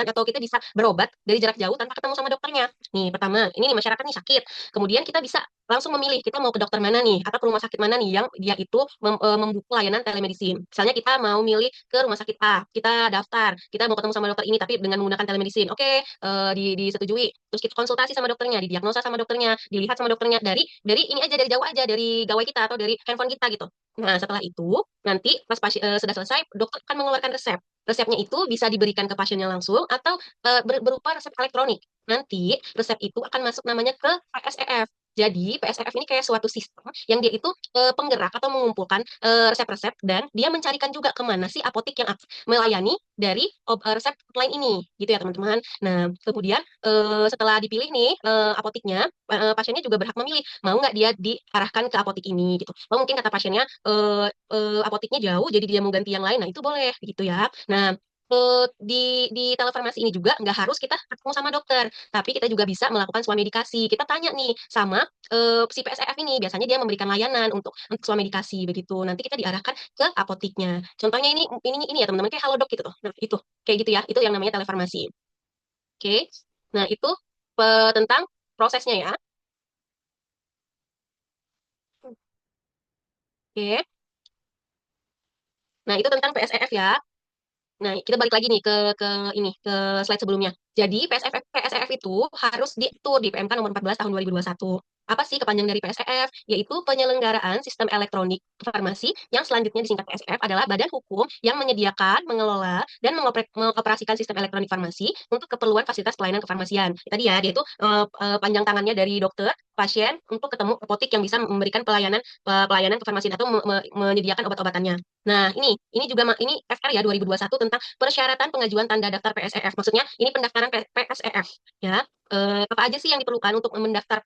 atau kita bisa berobat dari jarak jauh tanpa ketemu sama dokternya. Nih pertama ini nih masyarakat nih sakit, kemudian kita bisa langsung memilih kita mau ke dokter mana nih atau ke rumah sakit mana nih yang dia itu membuka layanan telemedicine. Misalnya kita mau milih ke rumah sakit A, kita daftar, kita mau ketemu sama dokter ini tapi dengan menggunakan telemedicine. Oke, disetujui. Terus kita konsultasi sama dokternya, didiagnosa sama dokternya, dilihat sama dokternya dari ini aja dari jauh aja dari gawai kita atau dari handphone kita gitu. Nah, setelah itu nanti pas sudah selesai dokter akan mengeluarkan resep. Resepnya itu bisa diberikan ke pasiennya langsung atau berupa resep elektronik. Nanti resep itu akan masuk namanya ke PSEF. Jadi PSEF ini kayak suatu sistem yang dia itu penggerak atau mengumpulkan resep-resep dan dia mencarikan juga kemana sih apotik yang melayani dari resep lain ini, gitu ya teman-teman. Nah, kemudian setelah dipilih nih apotiknya, pasiennya juga berhak memilih mau nggak dia diarahkan ke apotik ini gitu. Oh mungkin kata pasiennya apotiknya jauh, jadi dia mau ganti yang lain, nah itu boleh gitu ya. Nah di telefarmasi ini juga nggak harus kita ketemu sama dokter, tapi kita juga bisa melakukan swamedikasi. Kita tanya nih sama si PSEF ini, biasanya dia memberikan layanan untuk swamedikasi begitu. Nanti kita diarahkan ke apotiknya. Contohnya ini ya teman-teman kayak Halodoc gitu tuh. Nah, itu kayak gitu ya. Itu yang namanya telefarmasi. Oke. Nah, itu tentang prosesnya ya. Oke. Nah, itu tentang PSEF ya. Nah, kita balik lagi nih ke slide sebelumnya. Jadi PSEF itu harus diatur di PMK nomor 14 tahun 2021. Apa sih kepanjangan dari PSEF? Yaitu penyelenggaraan sistem elektronik farmasi yang selanjutnya disingkat PSEF adalah badan hukum yang menyediakan, mengelola, dan mengoperasikan sistem elektronik farmasi untuk keperluan fasilitas pelayanan kefarmasian. Tadi ya, dia itu panjang tangannya dari dokter, pasien untuk ketemu apotik yang bisa memberikan pelayanan kefarmasian atau menyediakan obat-obatannya. Nah, ini juga ini FR ya 2021 tentang persyaratan pengajuan tanda daftar PSEF. Maksudnya ini pendaftaran PSEF ya. Apa aja sih yang diperlukan untuk mendaftar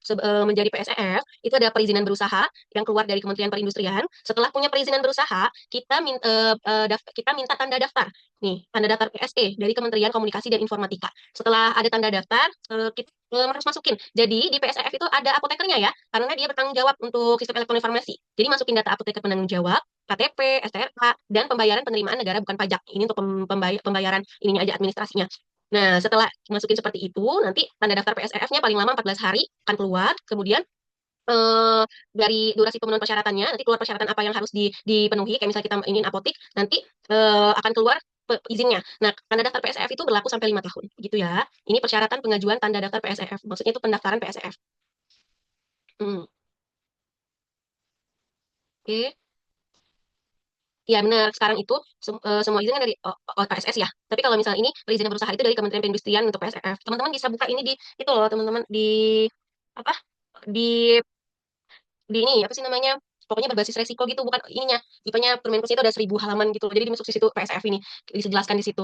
menjadi PSEF? Itu ada perizinan berusaha yang keluar dari Kementerian Perindustrian. Setelah punya perizinan berusaha, kita minta tanda daftar. Nih, tanda daftar PSE dari Kementerian Komunikasi dan Informatika. Setelah ada tanda daftar, kita harus masukin. Jadi di PSEF itu ada apotekernya ya, karena dia bertanggung jawab untuk sistem elektronik farmasi. Jadi masukin data apoteker penanggung jawab, KTP, STRK, dan pembayaran penerimaan negara bukan pajak. Ini untuk pembayaran ininya aja administrasinya. Nah, setelah masukin seperti itu, nanti tanda daftar PSEF-nya paling lama 14 hari akan keluar. Kemudian dari durasi pemenuhan persyaratannya, nanti keluar persyaratan apa yang harus dipenuhi. Kayak misalnya kita ingin apotik, nanti akan keluar izinnya. Nah, tanda daftar PSEF itu berlaku sampai 5 tahun, gitu ya. Ini persyaratan pengajuan tanda daftar PSEF. Maksudnya itu pendaftaran PSEF. Hmm. Oke. Ya benar, sekarang itu semua izin kan dari KSS ya. Tapi kalau misalnya ini perizinan berusaha itu dari Kementerian Perindustrian untuk PSEF. Teman-teman bisa buka ini di itu loh, teman-teman di apa? Di di ini apa sih namanya? pokoknya berbasis resiko gitu, bukan ininya. Tipenya Permenkesnya itu ada 1.000 halaman gitu. Jadi dimasuk di situ PSF ini dijelaskan di situ.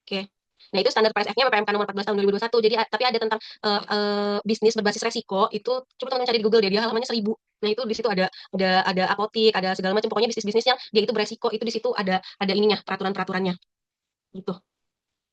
Oke. Nah, itu standar PSF-nya PPMK nomor 14 tahun 2021. Jadi tapi ada tentang bisnis berbasis resiko itu coba teman-teman cari di Google deh, dia halamannya 1.000. Nah, itu di situ ada apotik, ada segala macam pokoknya bisnis-bisnis yang dia itu beresiko itu di situ ada ininya, peraturan-peraturannya gitu.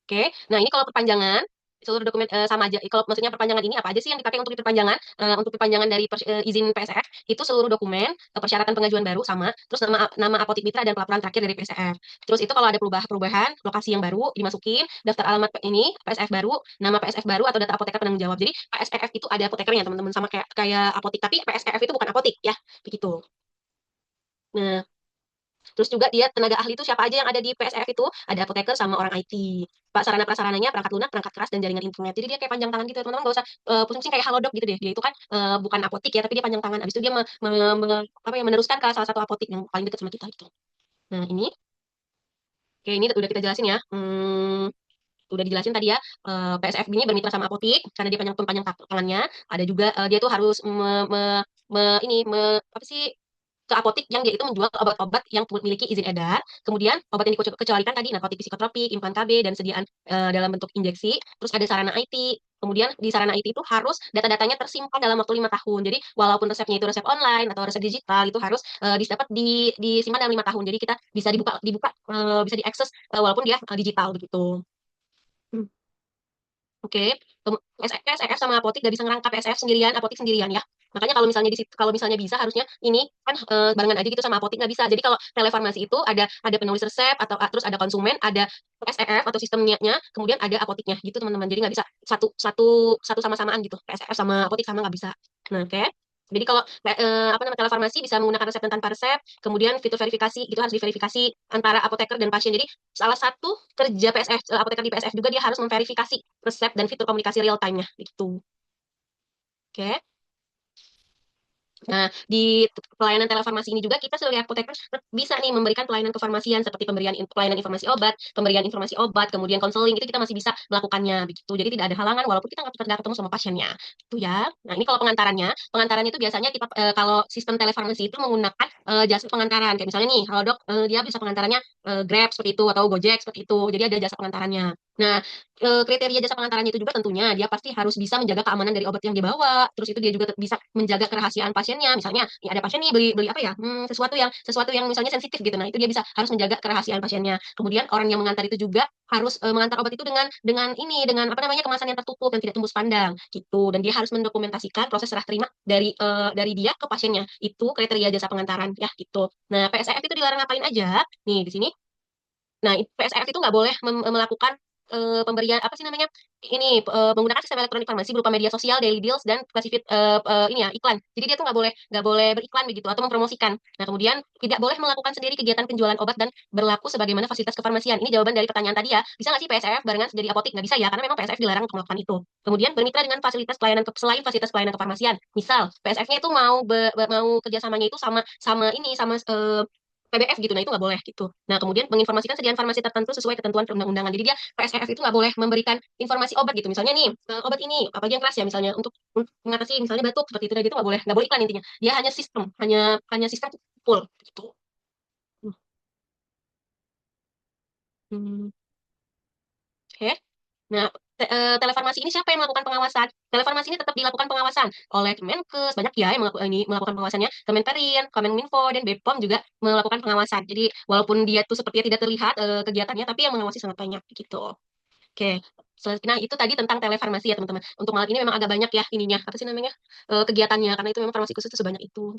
Oke, nah ini kalau perpanjangan seluruh dokumen sama aja. Kalau maksudnya perpanjangan ini apa aja sih yang dipakai untuk perpanjangan? Untuk perpanjangan dari izin PSF itu seluruh dokumen, persyaratan pengajuan baru sama, terus nama nama apotik mitra dan pelaporan terakhir dari PSF. Terus itu kalau ada perubahan, lokasi yang baru dimasukin, daftar alamat ini PSF baru, nama PSF baru atau data apoteker penanggung jawab. Jadi PSF itu ada apotekernya teman-teman sama kayak kayak apotik, tapi PSF itu bukan apotik ya, begitu. Nah, terus juga dia tenaga ahli itu siapa aja yang ada di PSF itu? Ada apoteker sama orang IT. Pak sarana prasarananya perangkat lunak, perangkat keras dan jaringan internet. Jadi dia kayak panjang tangan gitu ya teman-teman, nggak usah pusing-pusing kayak halodoc gitu deh. Dia itu kan bukan apotik ya, tapi dia panjang tangan. Abis itu dia apa ya, meneruskan ke salah satu apotik yang paling dekat sama kita gitu. Nah ini, kayak ini udah kita jelasin ya. Udah dijelasin tadi ya, PSF ini bermitra sama apotik karena dia panjang tangannya. Ada juga dia tuh harus apa sih, ke apotik yang dia itu menjual obat-obat yang memiliki izin edar. Kemudian obat yang dikecualikan tadi narkotik psikotropik, implan KB, dan sediaan dalam bentuk injeksi. Terus ada sarana IT. Kemudian di sarana IT itu harus data-datanya tersimpan dalam waktu 5 tahun. Jadi walaupun resepnya itu resep online atau resep digital itu harus dapat disimpan dalam 5 tahun. Jadi kita bisa dibuka bisa diakses walaupun dia digital begitu. Hmm. Oke, SEF sama apotik gak bisa ngerangkap SEF sendirian, apotik sendirian ya. Makanya kalau misalnya bisa harusnya ini kan barengan aja gitu sama apotik nggak bisa. Jadi kalau telefarmasi itu ada penulis resep atau terus ada konsumen, ada SEF atau sistemnya, kemudian ada apotiknya gitu teman-teman. Jadi nggak bisa satu satu satu sama-samaan gitu. SEF sama apotik sama nggak bisa. Nah, oke. Jadi kalau apa namanya telefarmasi bisa menggunakan resep dan tanpa resep, kemudian fitur verifikasi itu harus diverifikasi antara apoteker dan pasien. Jadi salah satu kerja PSF apoteker di PSF juga dia harus memverifikasi resep dan fitur komunikasi real time-nya gitu. Oke. Nah, di pelayanan telefarmasi ini juga kita sebagai apoteker bisa nih memberikan pelayanan kefarmasian seperti pelayanan informasi obat, kemudian konseling itu kita masih bisa melakukannya begitu. Jadi tidak ada halangan walaupun kita nggak ketemu sama pasiennya. Itu ya. Nah, ini kalau pengantarannya itu biasanya kita kalau sistem telefarmasi itu menggunakan jasa pengantaran. Kayak misalnya nih, kalau dok dia bisa pengantarannya Grab seperti itu atau Gojek seperti itu. Jadi ada jasa pengantarannya. Nah, kriteria jasa pengantarannya itu juga tentunya dia pasti harus bisa menjaga keamanan dari obat yang dibawa. Terus itu dia juga bisa menjaga kerahasiaan pasiennya. Misalnya, ya ada pasien nih beli beli apa ya, sesuatu yang misalnya sensitif gitu. Nah, itu dia harus menjaga kerahasiaan pasiennya. Kemudian orang yang mengantar itu juga harus mengantar obat itu dengan apa namanya kemasan yang tertutup dan tidak tembus pandang gitu. Dan dia harus mendokumentasikan proses serah terima dari dia ke pasiennya. Itu kriteria jasa pengantaran ya gitu. Nah, PSEF itu dilarang ngapain aja? Nih di sini. Nah, PSEF itu nggak boleh melakukan pemberian apa sih namanya ini menggunakan sistem elektronik farmasi berupa media sosial, daily deals dan klasifit ini ya iklan. Jadi dia tuh nggak boleh beriklan begitu atau mempromosikan. Nah kemudian tidak boleh melakukan sendiri kegiatan penjualan obat dan berlaku sebagaimana fasilitas kefarmasian. Ini jawaban dari pertanyaan tadi ya. Bisa nggak sih PSF barengan jadi apotik? Nggak bisa ya karena memang PSF dilarang untuk melakukan itu. Kemudian bermitra dengan fasilitas pelayanan selain fasilitas pelayanan kefarmasian. Misal PSF-nya itu mau kerjasamanya itu sama sama ini sama PBF gitu, nah itu nggak boleh gitu. Nah kemudian menginformasikan sediaan farmasi tertentu sesuai ketentuan perundang-undangan. Jadi dia PSF itu nggak boleh memberikan informasi obat gitu. Misalnya nih obat ini apa aja yang keras ya misalnya untuk mengatasi misalnya batuk seperti itu, nah gitu nggak boleh iklan intinya. Dia hanya sistem, hanya sistem full gitu. Hmm. Oke. Nah, telefarmasi ini siapa yang melakukan pengawasan? Telefarmasi ini tetap dilakukan pengawasan oleh Kemenkes, banyak ya yang melakukan pengawasannya. Kemenperin, Kominfo, dan BPOM juga melakukan pengawasan. Jadi walaupun dia tuh sepertinya tidak terlihat kegiatannya, tapi yang mengawasi sangat banyak gitu. Oke. Nah, itu tadi tentang telefarmasi ya, teman-teman. Untuk malam ini memang agak banyak ya ininya, apa sih namanya? Kegiatannya karena itu memang farmasi khusus itu sebanyak itu.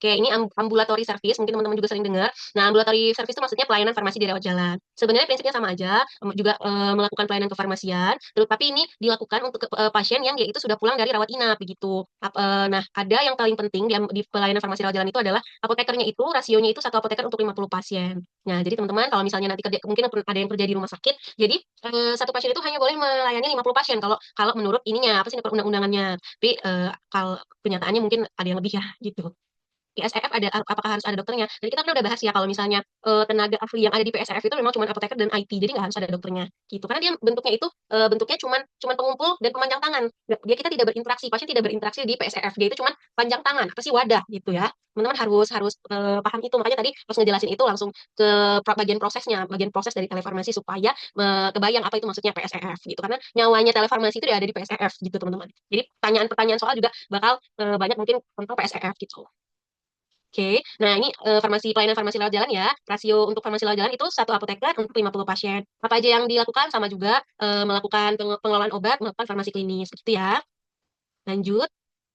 Oke, ini ambulatory service, mungkin teman-teman juga sering dengar. Nah, ambulatory service itu maksudnya pelayanan farmasi di rawat jalan. Sebenarnya prinsipnya sama aja, juga melakukan pelayanan kefarmasian, tapi ini dilakukan untuk pasien yang dia itu sudah pulang dari rawat inap begitu. Nah, ada yang paling penting di pelayanan farmasi rawat jalan itu adalah apotekernya itu rasionya itu satu apoteker untuk 50 pasien. Nah, jadi teman-teman kalau misalnya nanti kerja, mungkin ada yang kerja di rumah sakit, jadi satu pasien itu hanya boleh melayani 50 pasien kalau kalau menurut ininya apa sih perundang-undangannya. Tapi kalau kenyataannya mungkin ada yang lebih ya gitu. PSRF ada apakah harus ada dokternya? Jadi kita kan udah bahas ya kalau misalnya tenaga ahli yang ada di PSRF itu memang cuma apoteker dan IT, jadi nggak harus ada dokternya gitu. Karena dia bentuknya itu bentuknya cuman pengumpul dan pemanjang tangan. Dia kita tidak berinteraksi, pasien tidak berinteraksi di PSRF. Dia itu cuman panjang tangan, apa sih wadah gitu ya. Teman-teman harus harus paham itu. Makanya tadi pas ngejelasin itu langsung ke bagian prosesnya, bagian proses dari telefarmasi supaya kebayang apa itu maksudnya PSRF gitu. Karena nyawanya telefarmasi itu ada di PSRF gitu teman-teman. Jadi pertanyaan-pertanyaan soal juga bakal banyak mungkin tentang PSRF gitu. Oke, nah ini pelayanan farmasi lewat jalan ya. Rasio untuk farmasi lewat jalan itu satu apoteker untuk 50 pasien. Apa aja yang dilakukan sama juga melakukan pengelolaan obat, melakukan farmasi klinis gitu ya. Lanjut.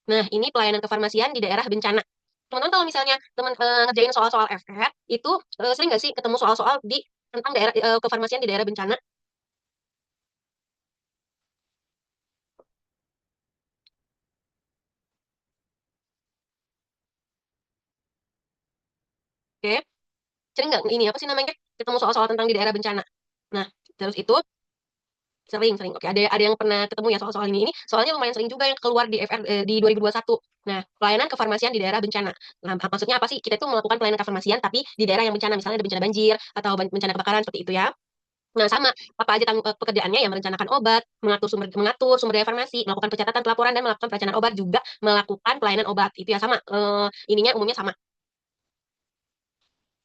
Nah, ini pelayanan kefarmasian di daerah bencana. Teman-teman kalau misalnya teman ngerjain soal-soal FR, itu sering nggak sih ketemu soal-soal di tentang daerah kefarmasian di daerah bencana? Oke, sering nggak ini apa sih namanya? Ketemu soal-soal tentang di daerah bencana. Nah, terus itu sering. Oke, ada yang pernah ketemu ya soal-soal ini. Ini soalnya lumayan sering juga yang keluar di FR di 2021. Nah, pelayanan kefarmasian di daerah bencana. Nah, maksudnya apa sih? Kita itu melakukan pelayanan kefarmasian tapi di daerah yang bencana, misalnya ada bencana banjir atau bencana kebakaran seperti itu ya. Nah, sama apa aja pekerjaannya ya merencanakan obat, mengatur sumber daya farmasi, melakukan pencatatan pelaporan dan melakukan perencanaan obat juga melakukan pelayanan obat. Itu ya sama ininya umumnya sama.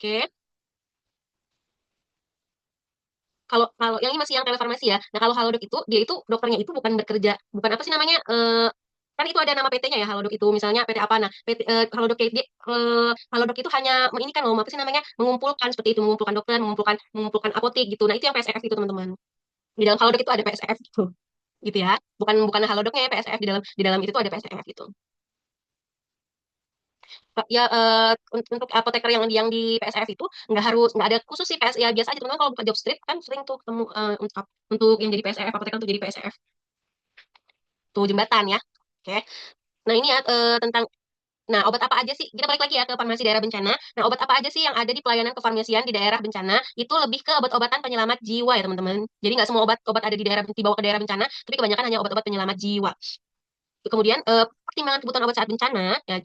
Oke. Kalau kalau yang ini masih yang telefarmasi ya. Nah, kalau Halodoc itu dia itu dokternya itu bukan bekerja, bukan apa sih namanya? Kan itu ada nama PT-nya ya Halodoc itu misalnya PT apa nah PT Halodoc Halodoc itu hanya ini kan loh apa sih namanya mengumpulkan seperti itu mengumpulkan dokter mengumpulkan apotek gitu nah itu yang PSF itu teman-teman di dalam Halodoc itu ada PSF gitu gitu ya bukan bukan Halodocnya ya PSF di dalam itu tuh ada PSF gitu. Ya untuk apoteker yang di PSF itu nggak ada khusus sih PS ya biasa aja teman-teman kalau buka job street kan sering tuh ketemu untuk yang jadi PSF apoteker untuk jadi PSF tuh jembatan ya oke nah ini ya tentang nah obat apa aja sih kita balik lagi ya ke farmasi daerah bencana nah obat apa aja sih yang ada di pelayanan kefarmasian di daerah bencana itu lebih ke obat-obatan penyelamat jiwa ya teman-teman jadi nggak semua obat-obat ada di daerah dibawa ke daerah bencana tapi kebanyakan hanya obat-obat penyelamat jiwa. Kemudian pertimbangan kebutuhan obat saat bencana ya,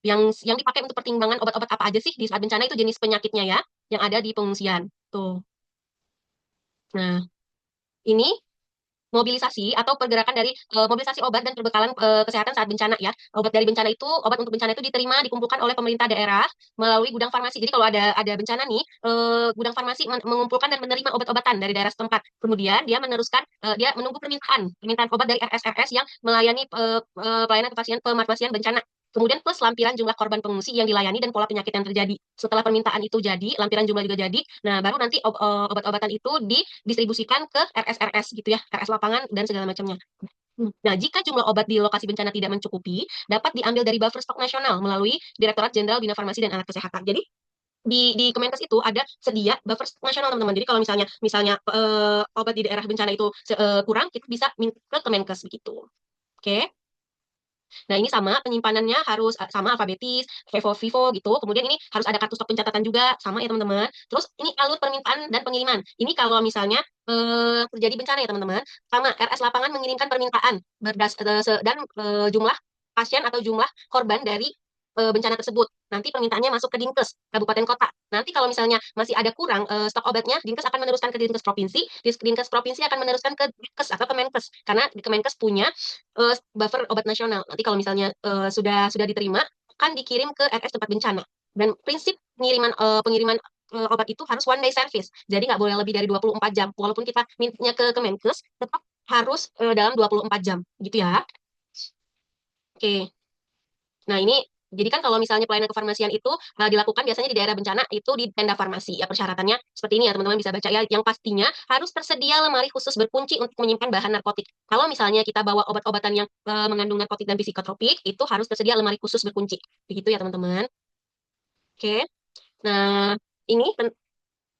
yang dipakai untuk pertimbangan obat-obat apa aja sih di saat bencana itu jenis penyakitnya ya yang ada di pengungsian. Tuh. Nah, ini mobilisasi atau pergerakan dari mobilisasi obat dan perbekalan kesehatan saat bencana ya. Obat untuk bencana itu diterima dikumpulkan oleh pemerintah daerah melalui gudang farmasi. Jadi kalau ada bencana nih, gudang farmasi mengumpulkan dan menerima obat-obatan dari daerah setempat. Kemudian dia menunggu permintaan obat dari RS-RS yang melayani pelayanan pefarmasian bencana. Kemudian plus lampiran jumlah korban pengungsi yang dilayani dan pola penyakit yang terjadi. Setelah permintaan itu jadi, lampiran jumlah juga jadi. Nah, baru nanti obat-obatan itu didistribusikan ke RS-RS gitu ya, RS lapangan dan segala macamnya. Nah, jika jumlah obat di lokasi bencana tidak mencukupi, dapat diambil dari buffer stok nasional melalui Direktorat Jenderal Bina Farmasi dan Alat Kesehatan. Jadi di Kemenkes itu ada sedia buffer stok nasional teman-teman. Jadi kalau misalnya misalnya obat di daerah bencana itu kurang, kita bisa minta ke Kemenkes begitu. Oke. Nah, ini sama penyimpanannya harus sama alfabetis, Vivo Vivo gitu. Kemudian ini harus ada kartu stok pencatatan juga, sama ya teman-teman. Terus ini alur permintaan dan pengiriman. Ini kalau misalnya terjadi bencana ya teman-teman, sama RS lapangan mengirimkan permintaan dan jumlah pasien atau jumlah korban dari bencana tersebut. Nanti permintaannya masuk ke Dinkes kabupaten kota. Nanti kalau misalnya masih ada kurang stok obatnya, Dinkes akan meneruskan ke Dinkes provinsi, Dinkes provinsi akan meneruskan ke Dinkes atau Kemenkes karena di Kemenkes punya buffer obat nasional. Nanti kalau misalnya sudah diterima, akan dikirim ke RS tempat bencana. Dan prinsip pengiriman obat itu harus one day service. Jadi nggak boleh lebih dari 24 jam. Walaupun kita mintanya ke Kemenkes, tetap harus dalam 24 jam. Gitu ya. Oke. Nah, ini jadi kan kalau misalnya pelayanan kefarmasian itu dilakukan biasanya di daerah bencana itu di tenda farmasi. Ya persyaratannya seperti ini ya teman-teman bisa baca ya. Yang pastinya harus tersedia lemari khusus berkunci untuk menyimpan bahan narkotik. Kalau misalnya kita bawa obat-obatan yang mengandung narkotik dan psikotropik, itu harus tersedia lemari khusus berkunci. Begitu ya teman-teman. Oke. Nah, ini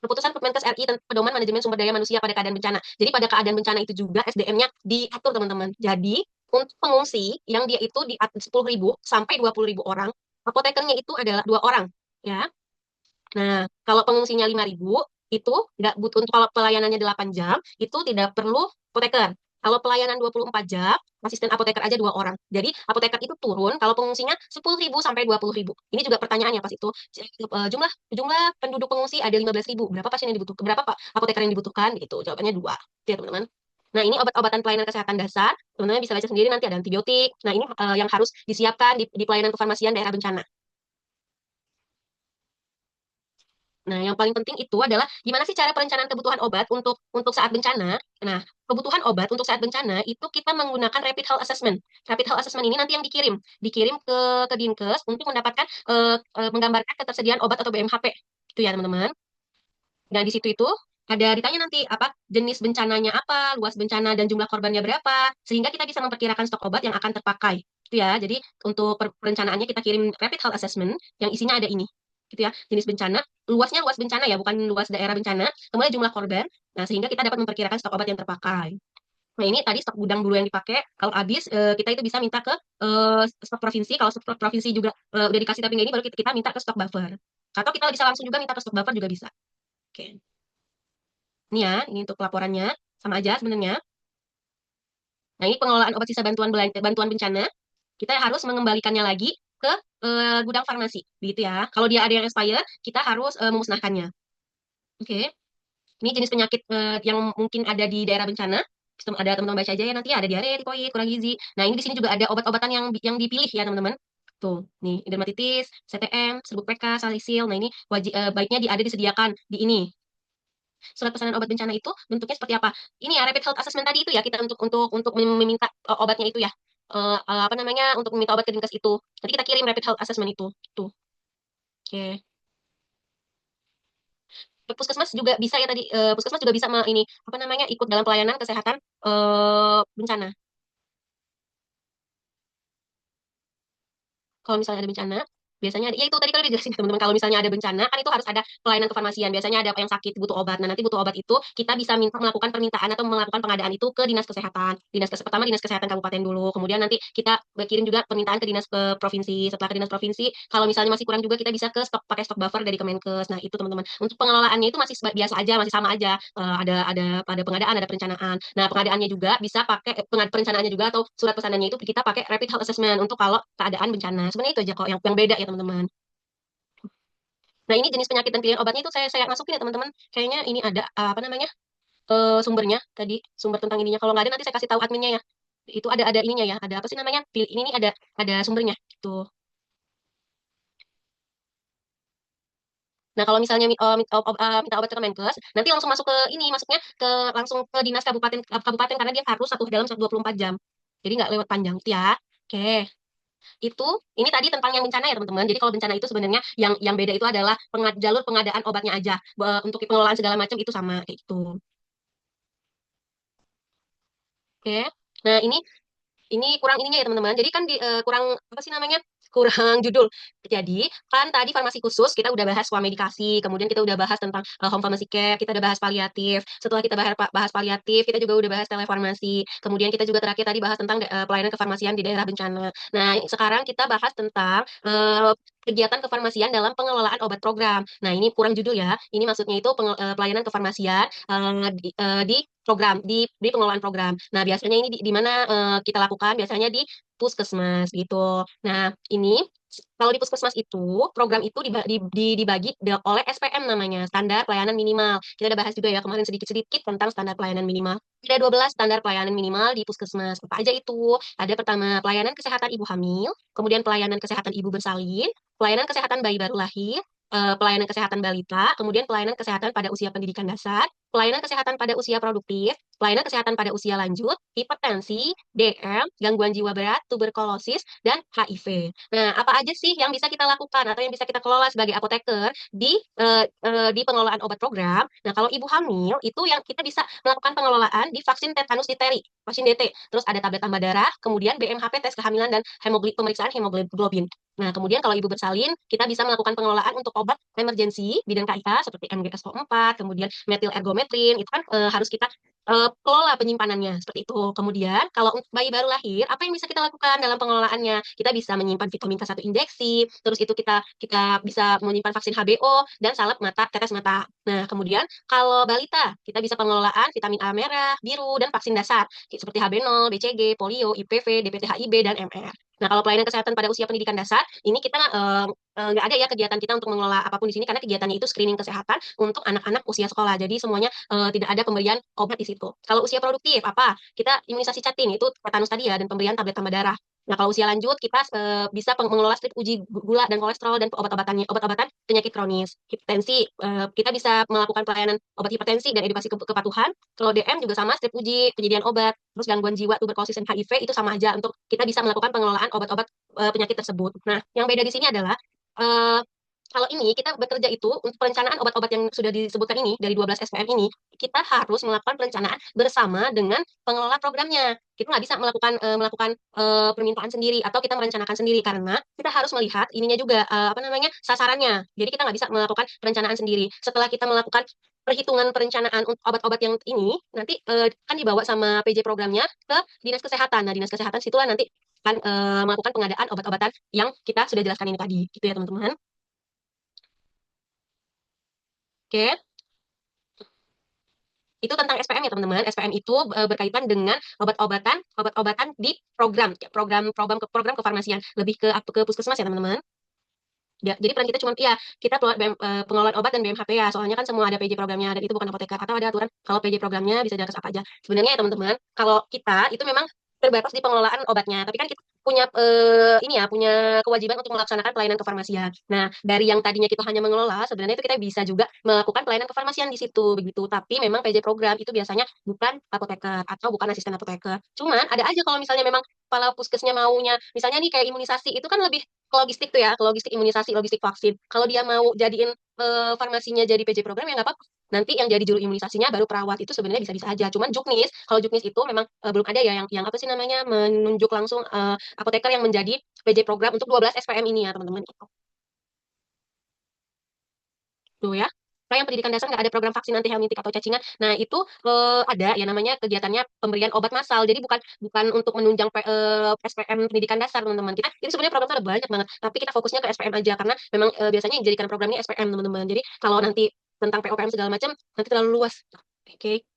keputusan Kemenkes RI tentang pedoman manajemen sumber daya manusia pada keadaan bencana. Jadi pada keadaan bencana itu juga SDM-nya diatur teman-teman. Jadi untuk pengungsi yang dia itu di 10.000 sampai 20.000 orang, apotekernya itu adalah 2 orang. Ya. Nah, kalau pengungsinya 5.000 itu nggak butuh untuk kalau pelayanannya 8 jam itu tidak perlu apoteker. Kalau pelayanan 24 jam, asisten apoteker aja 2 orang. Jadi apoteker itu turun kalau pengungsinya 10.000 sampai 20.000. Ini juga pertanyaannya pas itu. Jumlah jumlah penduduk pengungsi ada 15.000. Berapa pasien yang dibutuhkan? Berapa Pak apoteker yang dibutuhkan? Gitu. Jawabannya 2. Itu ya teman-teman. Nah, ini obat-obatan pelayanan kesehatan dasar. Teman-teman bisa baca sendiri nanti ada antibiotik. Nah, ini yang harus disiapkan di pelayanan kefarmasian daerah bencana. Nah, yang paling penting itu adalah gimana sih cara perencanaan kebutuhan obat untuk saat bencana. Nah, kebutuhan obat untuk saat bencana itu kita menggunakan rapid health assessment. Rapid health assessment ini nanti yang dikirim ke Dinkes untuk mendapatkan menggambarkan ketersediaan obat atau BMHP. Itu ya, teman-teman. Nah, di situ itu ada ditanya nanti apa jenis bencananya apa, luas bencana dan jumlah korbannya berapa, sehingga kita bisa memperkirakan stok obat yang akan terpakai. Itu ya. Jadi untuk perencanaannya kita kirim rapid health assessment yang isinya ada ini. Gitu ya. Jenis bencana, luasnya luas bencana ya, bukan luas daerah bencana, kemudian jumlah korban. Nah, sehingga kita dapat memperkirakan stok obat yang terpakai. Nah, ini tadi stok gudang dulu yang dipakai. Kalau habis, kita itu bisa minta ke stok provinsi. Kalau stok provinsi juga udah dikasih tapi nggak ini, baru kita minta ke stok buffer. Atau kita bisa langsung juga minta ke stok buffer juga bisa. Oke. Ini ya, ini untuk pelaporannya. Sama aja sebenarnya. Nah, ini pengelolaan obat sisa bantuan bencana. Kita harus mengembalikannya lagi ke gudang farmasi. Begitu ya. Kalau dia ada yang expire, kita harus memusnahkannya. Oke. Ini jenis penyakit yang mungkin ada di daerah bencana. Ada teman-teman baca aja ya nanti ada diare, tipoid, kurang gizi. Nah, ini di sini juga ada obat-obatan yang dipilih ya, teman-teman. Tuh, nih, dermatitis, CTM, serbuk PK, salisil. Nah, ini wajib baiknya ada disediakan di ini. Surat pesanan obat bencana itu bentuknya seperti apa? Ini ya rapid health assessment tadi itu ya kita untuk meminta obatnya itu ya. Apa namanya untuk meminta obat ke Dinkes itu. Nanti kita kirim rapid health assessment itu. Tuh. Oke. Puskesmas juga bisa ya tadi puskesmas juga bisa ini apa namanya ikut dalam pelayanan kesehatan bencana. Kalau misalnya ada bencana, biasanya ya itu tadi kan udah jelasin teman-teman kalau misalnya ada bencana kan itu harus ada pelayanan kefarmasian. Biasanya ada yang sakit butuh obat. Nah, nanti butuh obat itu kita bisa melakukan permintaan atau melakukan pengadaan itu ke Dinas Kesehatan. Pertama Dinas Kesehatan Kabupaten dulu. Kemudian nanti kita kirim juga permintaan ke Dinas ke provinsi. Setelah ke Dinas provinsi, kalau misalnya masih kurang juga kita bisa ke stok pakai stok buffer dari Kemenkes. Nah, itu teman-teman. Untuk pengelolaannya itu masih biasa aja, masih sama aja. Ada pengadaan, ada perencanaan. Nah, pengadaannya juga bisa pakai perencanaannya juga atau surat pesanannya itu kita pakai rapid health assessment untuk kalau keadaan bencana. Sebenarnya itu aja kok yang beda ya teman-teman. Nah, ini jenis penyakit dan pilihan obatnya itu saya masukin ya teman-teman. Kayaknya ini ada apa namanya sumbernya tadi sumber tentang ininya. Kalau nggak ada nanti saya kasih tahu adminnya ya. Itu ada ininya ya. Ada apa sih namanya? Ini nih ada sumbernya. Tuh. Nah, kalau misalnya minta obat ke Kemenkes, nanti langsung masuk ke ini, masuknya langsung ke dinas kabupaten karena dia harus dalam 24 jam. Jadi nggak lewat panjang, itu ya. Oke, itu ini tadi tentang yang bencana ya teman-teman. Jadi kalau bencana itu sebenarnya yang beda itu adalah jalur pengadaan obatnya aja. Untuk pengelolaan segala macam itu sama kayak gitu. Oke. Nah, ini kurang ininya ya teman-teman. Jadi kan kurang apa sih namanya? Kurang judul. Jadi kan tadi farmasi khusus kita udah bahas medikasi, kemudian kita udah bahas tentang home pharmacy care, kita udah bahas paliatif. Setelah kita bahas paliatif, kita juga udah bahas telefarmasi. Kemudian kita juga terakhir tadi bahas tentang pelayanan kefarmasian di daerah bencana. Nah, sekarang kita bahas tentang kegiatan kefarmasian dalam pengelolaan obat program. Nah, ini kurang judul ya. Ini maksudnya itu pelayanan kefarmasian di program di pengelolaan program. Nah, biasanya ini di mana kita lakukan biasanya di puskesmas gitu. Nah, ini kalau di puskesmas itu program itu dibagi oleh SPM namanya, standar pelayanan minimal. Kita udah bahas juga ya kemarin sedikit-sedikit tentang standar pelayanan minimal. Ada 12 standar pelayanan minimal di puskesmas. Apa aja itu? Ada pertama pelayanan kesehatan ibu hamil, kemudian pelayanan kesehatan ibu bersalin, pelayanan kesehatan bayi baru lahir, pelayanan kesehatan balita, kemudian pelayanan kesehatan pada usia pendidikan dasar, pelayanan kesehatan pada usia produktif, pelayanan kesehatan pada usia lanjut, hipertensi, DM, gangguan jiwa berat, tuberkulosis, dan HIV. Nah, apa aja sih yang bisa kita lakukan atau yang bisa kita kelola sebagai apoteker di pengelolaan obat program? Nah, kalau ibu hamil itu yang kita bisa melakukan pengelolaan di vaksin tetanus difteri, vaksin DT. Terus ada tablet tambah darah, kemudian BMHP tes kehamilan dan pemeriksaan hemoglobin. Nah, kemudian kalau ibu bersalin, kita bisa melakukan pengelolaan untuk obat emergensi bidang KIK seperti MgSO4, kemudian metil ergometrin, itu kan harus kita kelola penyimpanannya seperti itu. Kemudian kalau untuk bayi baru lahir, apa yang bisa kita lakukan dalam pengelolaannya? Kita bisa menyimpan vitamin K1 injeksi, terus itu kita kita bisa menyimpan vaksin HBO dan salep mata, tetes mata. Nah, kemudian kalau balita, kita bisa pengelolaan vitamin A merah, biru, dan vaksin dasar seperti HB0, BCG, polio, IPV, DPT HIB, dan MR. Nah, kalau pelayanan kesehatan pada usia pendidikan dasar, ini kita nggak ada ya kegiatan kita untuk mengelola apapun di sini karena kegiatannya itu screening kesehatan untuk anak-anak usia sekolah. Jadi semuanya tidak ada pemberian obat di situ. Kalau usia produktif apa? Kita imunisasi catin itu tetanus tadi ya dan pemberian tablet tambah darah. Nah, kalau usia lanjut kita bisa mengelola strip uji gula dan kolesterol dan obat-obatannya, obat-obatan penyakit kronis, hipertensi. Kita bisa melakukan pelayanan obat hipertensi dan edukasi kepatuhan. Kalau DM juga sama, strip uji, penyediaan obat, terus gangguan jiwa, tuberkulosis dan HIV itu sama aja untuk kita bisa melakukan pengelolaan obat-obat penyakit tersebut. Nah, yang beda di sini adalah eh, kalau ini kita bekerja itu untuk perencanaan obat-obat yang sudah disebutkan ini dari 12 SPM ini, kita harus melakukan perencanaan bersama dengan pengelola programnya. Kita nggak bisa melakukan permintaan sendiri atau kita merencanakan sendiri karena kita harus melihat ininya juga apa namanya sasarannya. Jadi kita nggak bisa melakukan perencanaan sendiri. Setelah kita melakukan perhitungan perencanaan untuk obat-obat yang ini, nanti kan dibawa sama PJ programnya ke Dinas Kesehatan. Nah, Dinas Kesehatan situlah nanti akan melakukan pengadaan obat-obatan yang kita sudah jelaskan ini tadi. Gitu ya, teman-teman. Oke, itu tentang SPM ya teman-teman. SPM itu berkaitan dengan obat-obatan di program, ya, program kefarmasian, lebih ke puskesmas ya teman-teman. Ya, jadi peran kita cuma ya kita pengelolaan obat dan BMHP ya. Soalnya kan semua ada PJ programnya dan itu bukan apoteker atau ada aturan kalau PJ programnya bisa diatas apa aja. Sebenarnya ya teman-teman, kalau kita itu memang terbatas di pengelolaan obatnya, tapi kan kita punya ini ya punya kewajiban untuk melaksanakan pelayanan kefarmasian. Nah, dari yang tadinya kita hanya mengelola, sebenarnya itu kita bisa juga melakukan pelayanan kefarmasian di situ begitu. Tapi memang PJ program itu biasanya bukan apoteker atau bukan asisten apoteker. Cuman ada aja kalau misalnya memang kepala puskesnya maunya, misalnya nih kayak imunisasi itu kan lebih ke logistik tuh ya, ke logistik imunisasi, logistik vaksin. Kalau dia mau jadiin farmasinya jadi PJ program ya nggak apa-apa. Nanti yang jadi juru imunisasinya baru perawat itu sebenarnya bisa-bisa aja. Cuman juknis, kalau juknis itu memang belum ada ya yang apa sih namanya menunjuk langsung apoteker yang menjadi PJ program untuk 12 SPM ini ya teman-teman. Tuh ya. Kalau yang pendidikan dasar nggak ada program vaksin anti helmintik atau cacingan. Nah, itu ada ya namanya kegiatannya pemberian obat massal. Jadi bukan bukan untuk menunjang SPM pendidikan dasar, teman-teman. Kita itu sebenarnya programnya ada banyak banget, tapi kita fokusnya ke SPM aja karena memang biasanya yang dijadikan program ini SPM, teman-teman. Jadi kalau nanti tentang POPM segala macam nanti terlalu luas. Oke.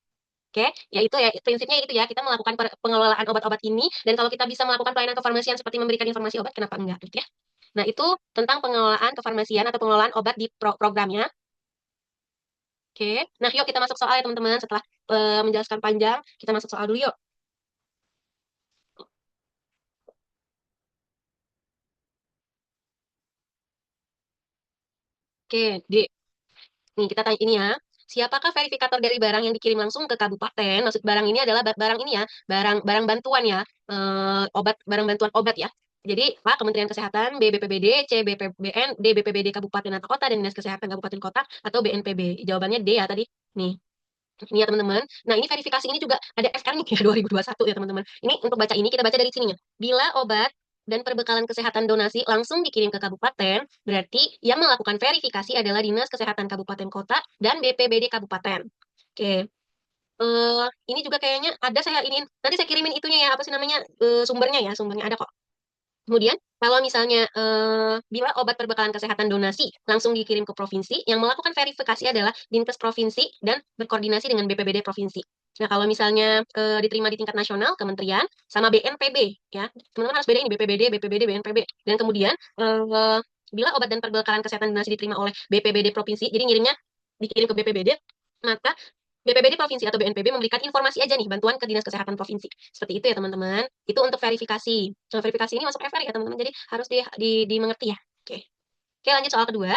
Oke, ya itu ya prinsipnya itu ya kita melakukan pengelolaan obat-obat ini dan kalau kita bisa melakukan pelayanan kefarmasian seperti memberikan informasi obat kenapa enggak gitu ya. Nah, itu tentang pengelolaan kefarmasian atau pengelolaan obat di programnya. Oke, nah yuk kita masuk soal ya teman-teman. Setelah menjelaskan panjang, kita masuk soal dulu yuk. Oke, Dek. Nih kita tanya ini ya. Siapakah verifikator dari barang yang dikirim langsung ke kabupaten? Maksud barang ini adalah barang ini ya, barang barang bantuan ya, obat barang bantuan obat ya. Jadi A. Kementerian Kesehatan, B. BPBD, C. BPBN, D. BPBD Kabupaten atau Kota dan Dinas Kesehatan Kabupaten Kota atau BNPB. Jawabannya D ya tadi. Nih, ini ya teman-teman. Nah, ini verifikasi ini juga ada FR-nya ya 2021 ya teman-teman. Ini untuk baca ini kita baca dari sininya. Bila obat dan perbekalan kesehatan donasi langsung dikirim ke kabupaten, berarti yang melakukan verifikasi adalah Dinas Kesehatan Kabupaten Kota dan BPBD Kabupaten. Oke. Ini juga kayaknya ada saya ini nanti saya kirimin itunya ya apa sih namanya sumbernya ya sumbernya ada kok. Kemudian, kalau misalnya bila obat perbekalan kesehatan donasi langsung dikirim ke provinsi, yang melakukan verifikasi adalah Dinkes provinsi dan berkoordinasi dengan BPBD provinsi. Nah, kalau misalnya diterima di tingkat nasional, kementerian, sama BNPB, ya, teman-teman harus bedain BPBD, BPBD, BNPB. Dan kemudian, bila obat dan perbekalan kesehatan donasi diterima oleh BPBD provinsi, jadi ngirimnya dikirim ke BPBD, maka BPBD provinsi atau BNPB memberikan informasi aja nih bantuan ke Dinas Kesehatan provinsi. Seperti itu ya teman-teman. Itu untuk verifikasi. Nah, verifikasi ini masuk FR ya teman-teman. Jadi harus dimengerti ya. Oke. Oke, lanjut soal kedua.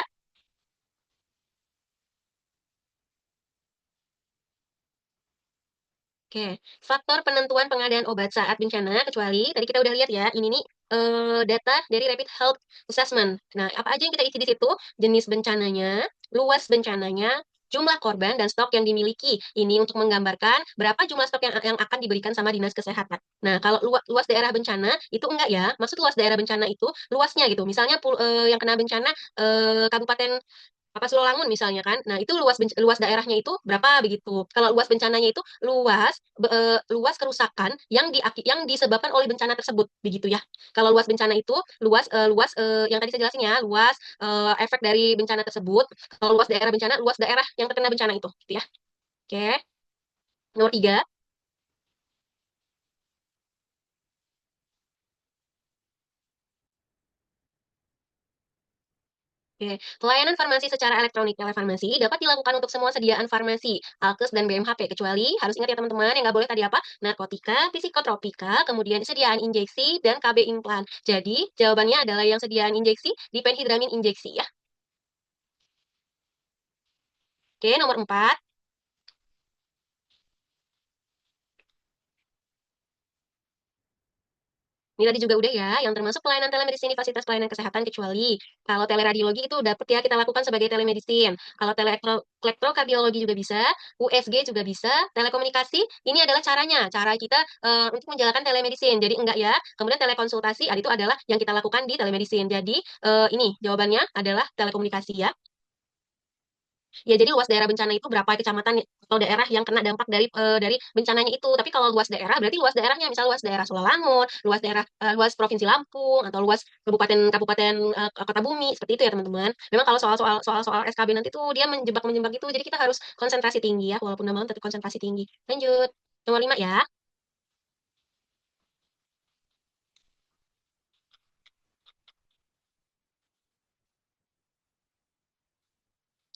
Oke, faktor penentuan pengadaan obat saat bencana, kecuali tadi kita udah lihat ya, ini nih data dari Rapid Health Assessment. Nah, apa aja yang kita isi di situ? Jenis bencananya, luas bencananya, jumlah korban dan stok yang dimiliki. Ini untuk menggambarkan berapa jumlah stok yang akan diberikan sama Dinas Kesehatan. Nah, kalau luas daerah bencana itu enggak ya. Maksud luas daerah bencana itu luasnya gitu. Misalnya yang kena bencana Kabupaten apa Sulolangun misalnya kan. Nah, itu luas daerahnya itu berapa begitu. Kalau luas bencananya itu luas kerusakan yang disebabkan oleh bencana tersebut begitu ya. Kalau luas bencana itu luas yang tadi saya jelasin ya, luas efek dari bencana tersebut. Kalau luas daerah bencana, luas daerah yang terkena bencana itu gitu ya. Oke. Nomor tiga. Oke, pelayanan farmasi secara elektronik telefarmasi dapat dilakukan untuk semua sediaan farmasi, Alkes dan BMHP, kecuali harus ingat ya teman-teman, yang nggak boleh tadi apa? Narkotika, psikotropika, kemudian sediaan injeksi, dan KB implan. Jadi, jawabannya adalah yang sediaan injeksi, diphenhidramin injeksi ya. Oke, nomor 4. Ini tadi juga udah ya, yang termasuk pelayanan telemedicine di fasilitas pelayanan kesehatan kecuali kalau teleradiologi itu dapat ya kita lakukan sebagai telemedicine. Kalau elektrokardiologi juga bisa, USG juga bisa, telekomunikasi ini adalah caranya, cara kita untuk menjalankan telemedicine. Jadi enggak ya. Kemudian telekonsultasi itu adalah yang kita lakukan di telemedicine. Jadi ini jawabannya adalah telekomunikasi ya. Ya, jadi luas daerah bencana itu berapa kecamatan atau daerah yang kena dampak dari bencananya itu. Tapi kalau luas daerah berarti luas daerahnya, misal luas daerah Sulalangun, luas Provinsi Lampung atau luas kabupaten kota Bumi seperti itu ya teman-teman. Memang kalau soal SKB nanti tuh dia menjebak itu, jadi kita harus konsentrasi tinggi ya, walaupun malam tapi konsentrasi tinggi. Lanjut, nomor 5 ya.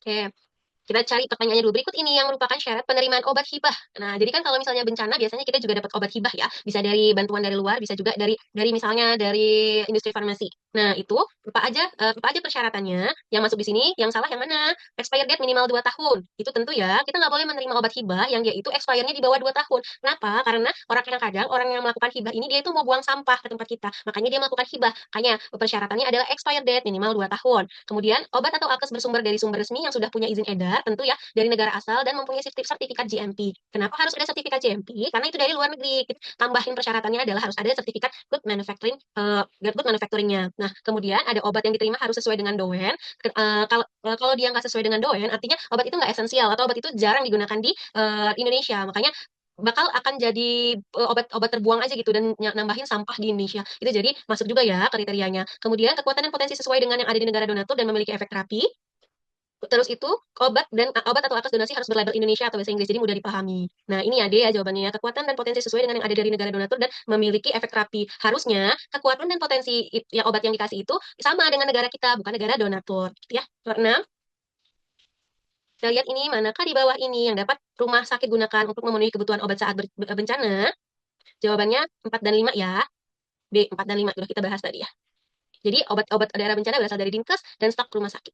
Oke. Kita cari pertanyaannya dulu. Berikut ini yang merupakan syarat penerimaan obat hibah. Nah, jadi kan kalau misalnya bencana biasanya kita juga dapat obat hibah ya. Bisa dari bantuan dari luar, bisa juga dari misalnya dari industri farmasi. Nah, itu apa aja persyaratannya? Yang masuk di sini, yang salah yang mana? Expired date minimal 2 tahun. Itu tentu ya, kita nggak boleh menerima obat hibah yang dia itu expirednya di bawah 2 tahun. Kenapa? Karena orang yang melakukan hibah ini dia itu mau buang sampah ke tempat kita. Makanya dia melakukan hibah. Makanya persyaratannya adalah expired date minimal 2 tahun. Kemudian, obat atau alkes bersumber dari sumber resmi yang sudah punya izin edar, tentu ya, dari negara asal dan mempunyai sertifikat GMP. Kenapa harus ada sertifikat GMP? Karena itu dari luar negeri. Tambahin persyaratannya adalah harus ada sertifikat good manufacturingnya. Nah, kemudian ada obat yang diterima harus sesuai dengan doen. Kalau dia nggak sesuai dengan doen, artinya obat itu nggak esensial atau obat itu jarang digunakan di Indonesia. Makanya bakal akan jadi obat-obat terbuang aja gitu dan nambahin sampah di Indonesia. Itu jadi masuk juga ya kriterianya. Kemudian kekuatan dan potensi sesuai dengan yang ada di negara donatur dan memiliki efek terapi. Terus itu obat atau akas donasi harus berlabel Indonesia atau bahasa Inggris, jadi mudah dipahami. Nah, ini ya deh ya jawabannya ya. Kekuatan dan potensi sesuai dengan yang ada dari negara donatur dan memiliki efek terapi. Harusnya kekuatan dan potensi yang obat yang dikasih itu sama dengan negara kita, bukan negara donatur. Gitu ya. Keenam, kita lihat ini manakah di bawah ini yang dapat rumah sakit gunakan untuk memenuhi kebutuhan obat saat bencana? Jawabannya 4 dan 5 ya. B, 4 dan 5 sudah kita bahas tadi ya. Jadi obat-obat daerah bencana berasal dari Dinkes dan stok rumah sakit.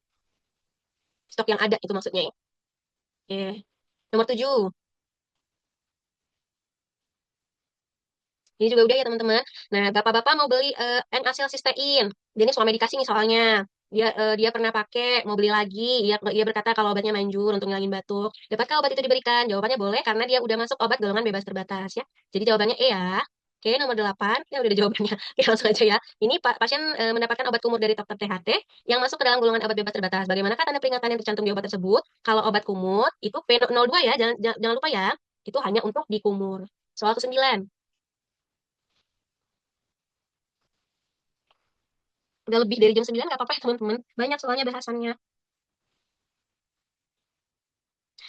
Stok yang ada itu maksudnya ya. Oke. Nomor 7. Ini juga udah ya teman-teman. Nah, bapak-bapak mau beli N-acetylcysteine. Dia ini suami dikasih nih soalnya. Dia pernah pakai, mau beli lagi. Dia berkata kalau obatnya manjur untuk ngilangin batuk. Dapatkah obat itu diberikan? Jawabannya boleh karena dia udah masuk obat golongan bebas terbatas ya. Jadi jawabannya E ya. Oke, nomor 8. Ya udah ada jawabannya. Oke, langsung aja ya. Ini pasien mendapatkan obat kumur dari dokter THT yang masuk ke dalam golongan obat bebas terbatas. Bagaimanakah tanda peringatan yang tercantum di obat tersebut? Kalau obat kumur itu P02 ya, jangan lupa ya. Itu hanya untuk dikumur. Soal ke-9. Udah lebih dari jam 9 nggak apa-apa ya teman-teman. Banyak soalnya bahasannya.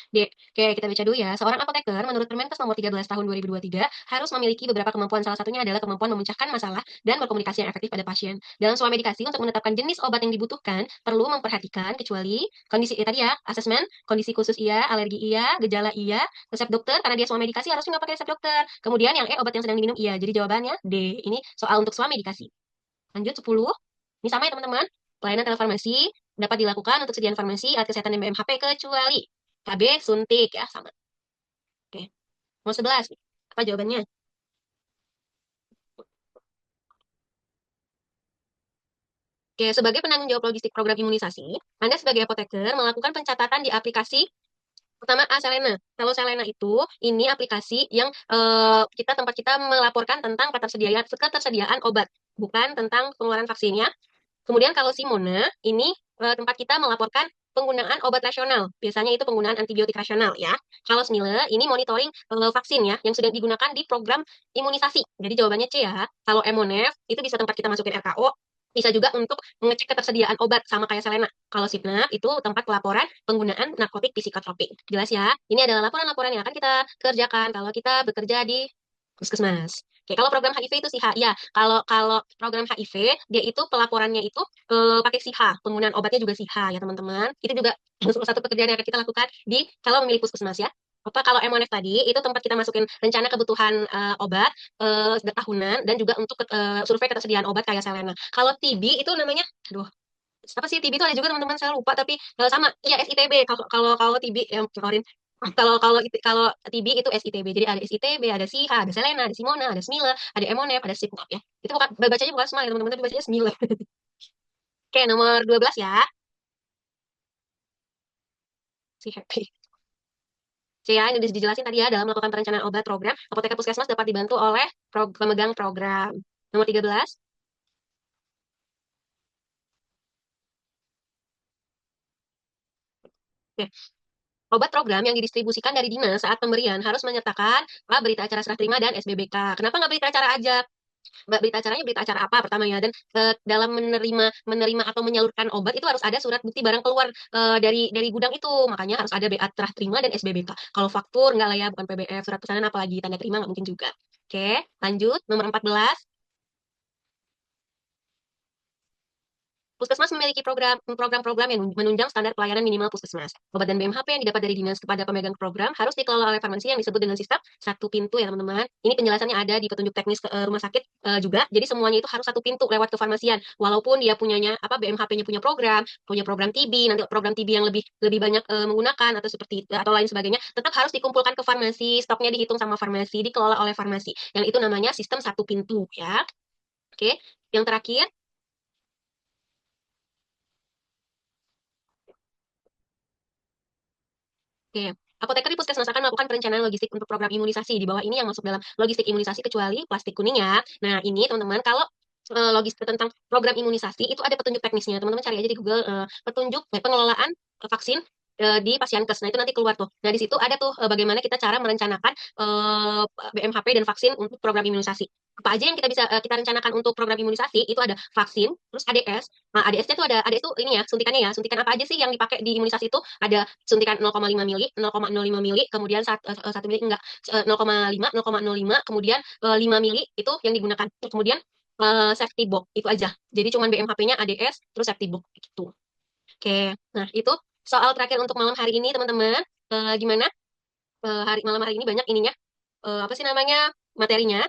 Oke, kita baca dulu ya. Seorang apoteker menurut Permenkes nomor 13 tahun 2023 harus memiliki beberapa kemampuan. Salah satunya adalah kemampuan memecahkan masalah dan berkomunikasi yang efektif pada pasien. Dalam sebuah medikasi untuk menetapkan jenis obat yang dibutuhkan perlu memperhatikan kecuali kondisi tadi ya, asesmen, kondisi khusus iya, alergi iya, gejala iya, resep dokter karena dia sebuah medikasi harusnya nggak pakai resep dokter. Kemudian yang obat yang sedang diminum iya. Jadi jawabannya D. Ini soal untuk sebuah medikasi. Lanjut 10. Ini sama ya teman-teman. Pelayanan telefarmasi dapat dilakukan untuk sediaan farmasi, alat kesehatan dan BMHP kecuali KB suntik ya sama. Oke. Nomor 11. Apa jawabannya? Oke, sebagai penanggung jawab logistik program imunisasi, Anda sebagai apoteker melakukan pencatatan di aplikasi. Pertama, Selena. Kalau Selena itu, ini aplikasi yang tempat kita melaporkan tentang ketersediaan obat, bukan tentang pengeluaran vaksinnya. Kemudian kalau Simona, ini tempat kita melaporkan penggunaan obat rasional. Biasanya itu penggunaan antibiotik rasional ya. Kalau Smile, ini monitoring vaksin ya, yang sudah digunakan di program imunisasi. Jadi jawabannya C ya. Kalau Emonef, itu bisa tempat kita masukin RKO. Bisa juga untuk mengecek ketersediaan obat sama kayak Selena. Kalau Sipnap itu tempat pelaporan penggunaan narkotik psikotropik. Jelas ya? Ini adalah laporan-laporan yang akan kita kerjakan kalau kita bekerja di puskesmas. Oke, kalau program HIV itu SIHA. Ya, kalau kalau program HIV dia itu pelaporannya itu pakai SIHA, penggunaan obatnya juga SIHA ya teman-teman. Itu juga salah satu pekerjaan yang akan kita lakukan di kalau memilih puskesmas ya. Apa kalau MONF tadi itu tempat kita masukin rencana kebutuhan obat tahunan dan juga untuk survei ketersediaan obat kayak Selena. Kalau TB itu namanya, aduh, apa sih TB itu ada juga teman-teman saya lupa tapi sama iya SITB kalau kalau kalau TB yang kemarin kalau TB itu SITB jadi ada SITB ada SIHA ada Selena ada Simona ada Smila ada Emonep ada Sipnap ya itu bukan bacanya bukan Smile ya teman-teman tapi bacanya Smila. Oke nomor 12 ya si Happy. C ya, ini sudah dijelasin tadi ya, dalam melakukan perencanaan obat program, apoteker puskesmas dapat dibantu oleh pemegang program. Nomor 13, oke. Obat program yang didistribusikan dari dinas saat pemberian harus menyertakan berita acara serah terima dan SBBK. Kenapa nggak berita acara aja? Berita acaranya berita acara apa pertama ya? Dan dalam menerima menerima atau menyalurkan obat itu harus ada surat bukti barang keluar dari gudang itu. Makanya harus ada BA serah terima dan SBBK. Kalau faktur nggak lah ya, bukan PBF, surat pesanan apalagi tanda terima nggak mungkin juga. Oke, lanjut nomor 14. Puskesmas memiliki program-program yang menunjang standar pelayanan minimal puskesmas. Obat dan BMHP yang didapat dari dinas kepada pemegang program harus dikelola oleh farmasi yang disebut dengan sistem satu pintu ya teman-teman. Ini penjelasannya ada di petunjuk teknis rumah sakit juga. Jadi semuanya itu harus satu pintu lewat kefarmasian. Walaupun dia punyanya apa BMHP-nya punya program TB, nanti program TB yang lebih lebih banyak menggunakan atau seperti atau lain sebagainya, tetap harus dikumpulkan ke farmasi, stoknya dihitung sama farmasi, dikelola oleh farmasi. Yang itu namanya sistem satu pintu ya. Oke, yang terakhir. Oke, apoteker di puskesmas akan melakukan perencanaan logistik untuk program imunisasi. Di bawah ini yang masuk dalam logistik imunisasi kecuali plastik kuning ya. Nah, ini teman-teman kalau logistik tentang program imunisasi itu ada petunjuk teknisnya. Teman-teman cari aja di Google petunjuk pengelolaan vaksin di Pasienkes. Nah, itu nanti keluar tuh. Nah, di situ ada tuh bagaimana kita cara merencanakan BMHP dan vaksin untuk program imunisasi. Apa aja yang kita bisa kita rencanakan untuk program imunisasi itu ada vaksin, terus ADS. Nah, ADS-nya tuh ada ADS tuh ini ya, suntikannya ya. Suntikan apa aja sih yang dipakai di imunisasi itu? Ada suntikan 0,5 mili, 0,05 mili, kemudian 1 mili enggak, 0,5, 0,05, kemudian 5 mili itu yang digunakan. Kemudian safety box itu aja. Jadi cuman BMHP-nya ADS terus safety box gitu. Oke. Nah, itu soal terakhir untuk malam hari ini teman-teman. Gimana? Malam hari ini banyak ininya. Apa sih namanya? Materinya.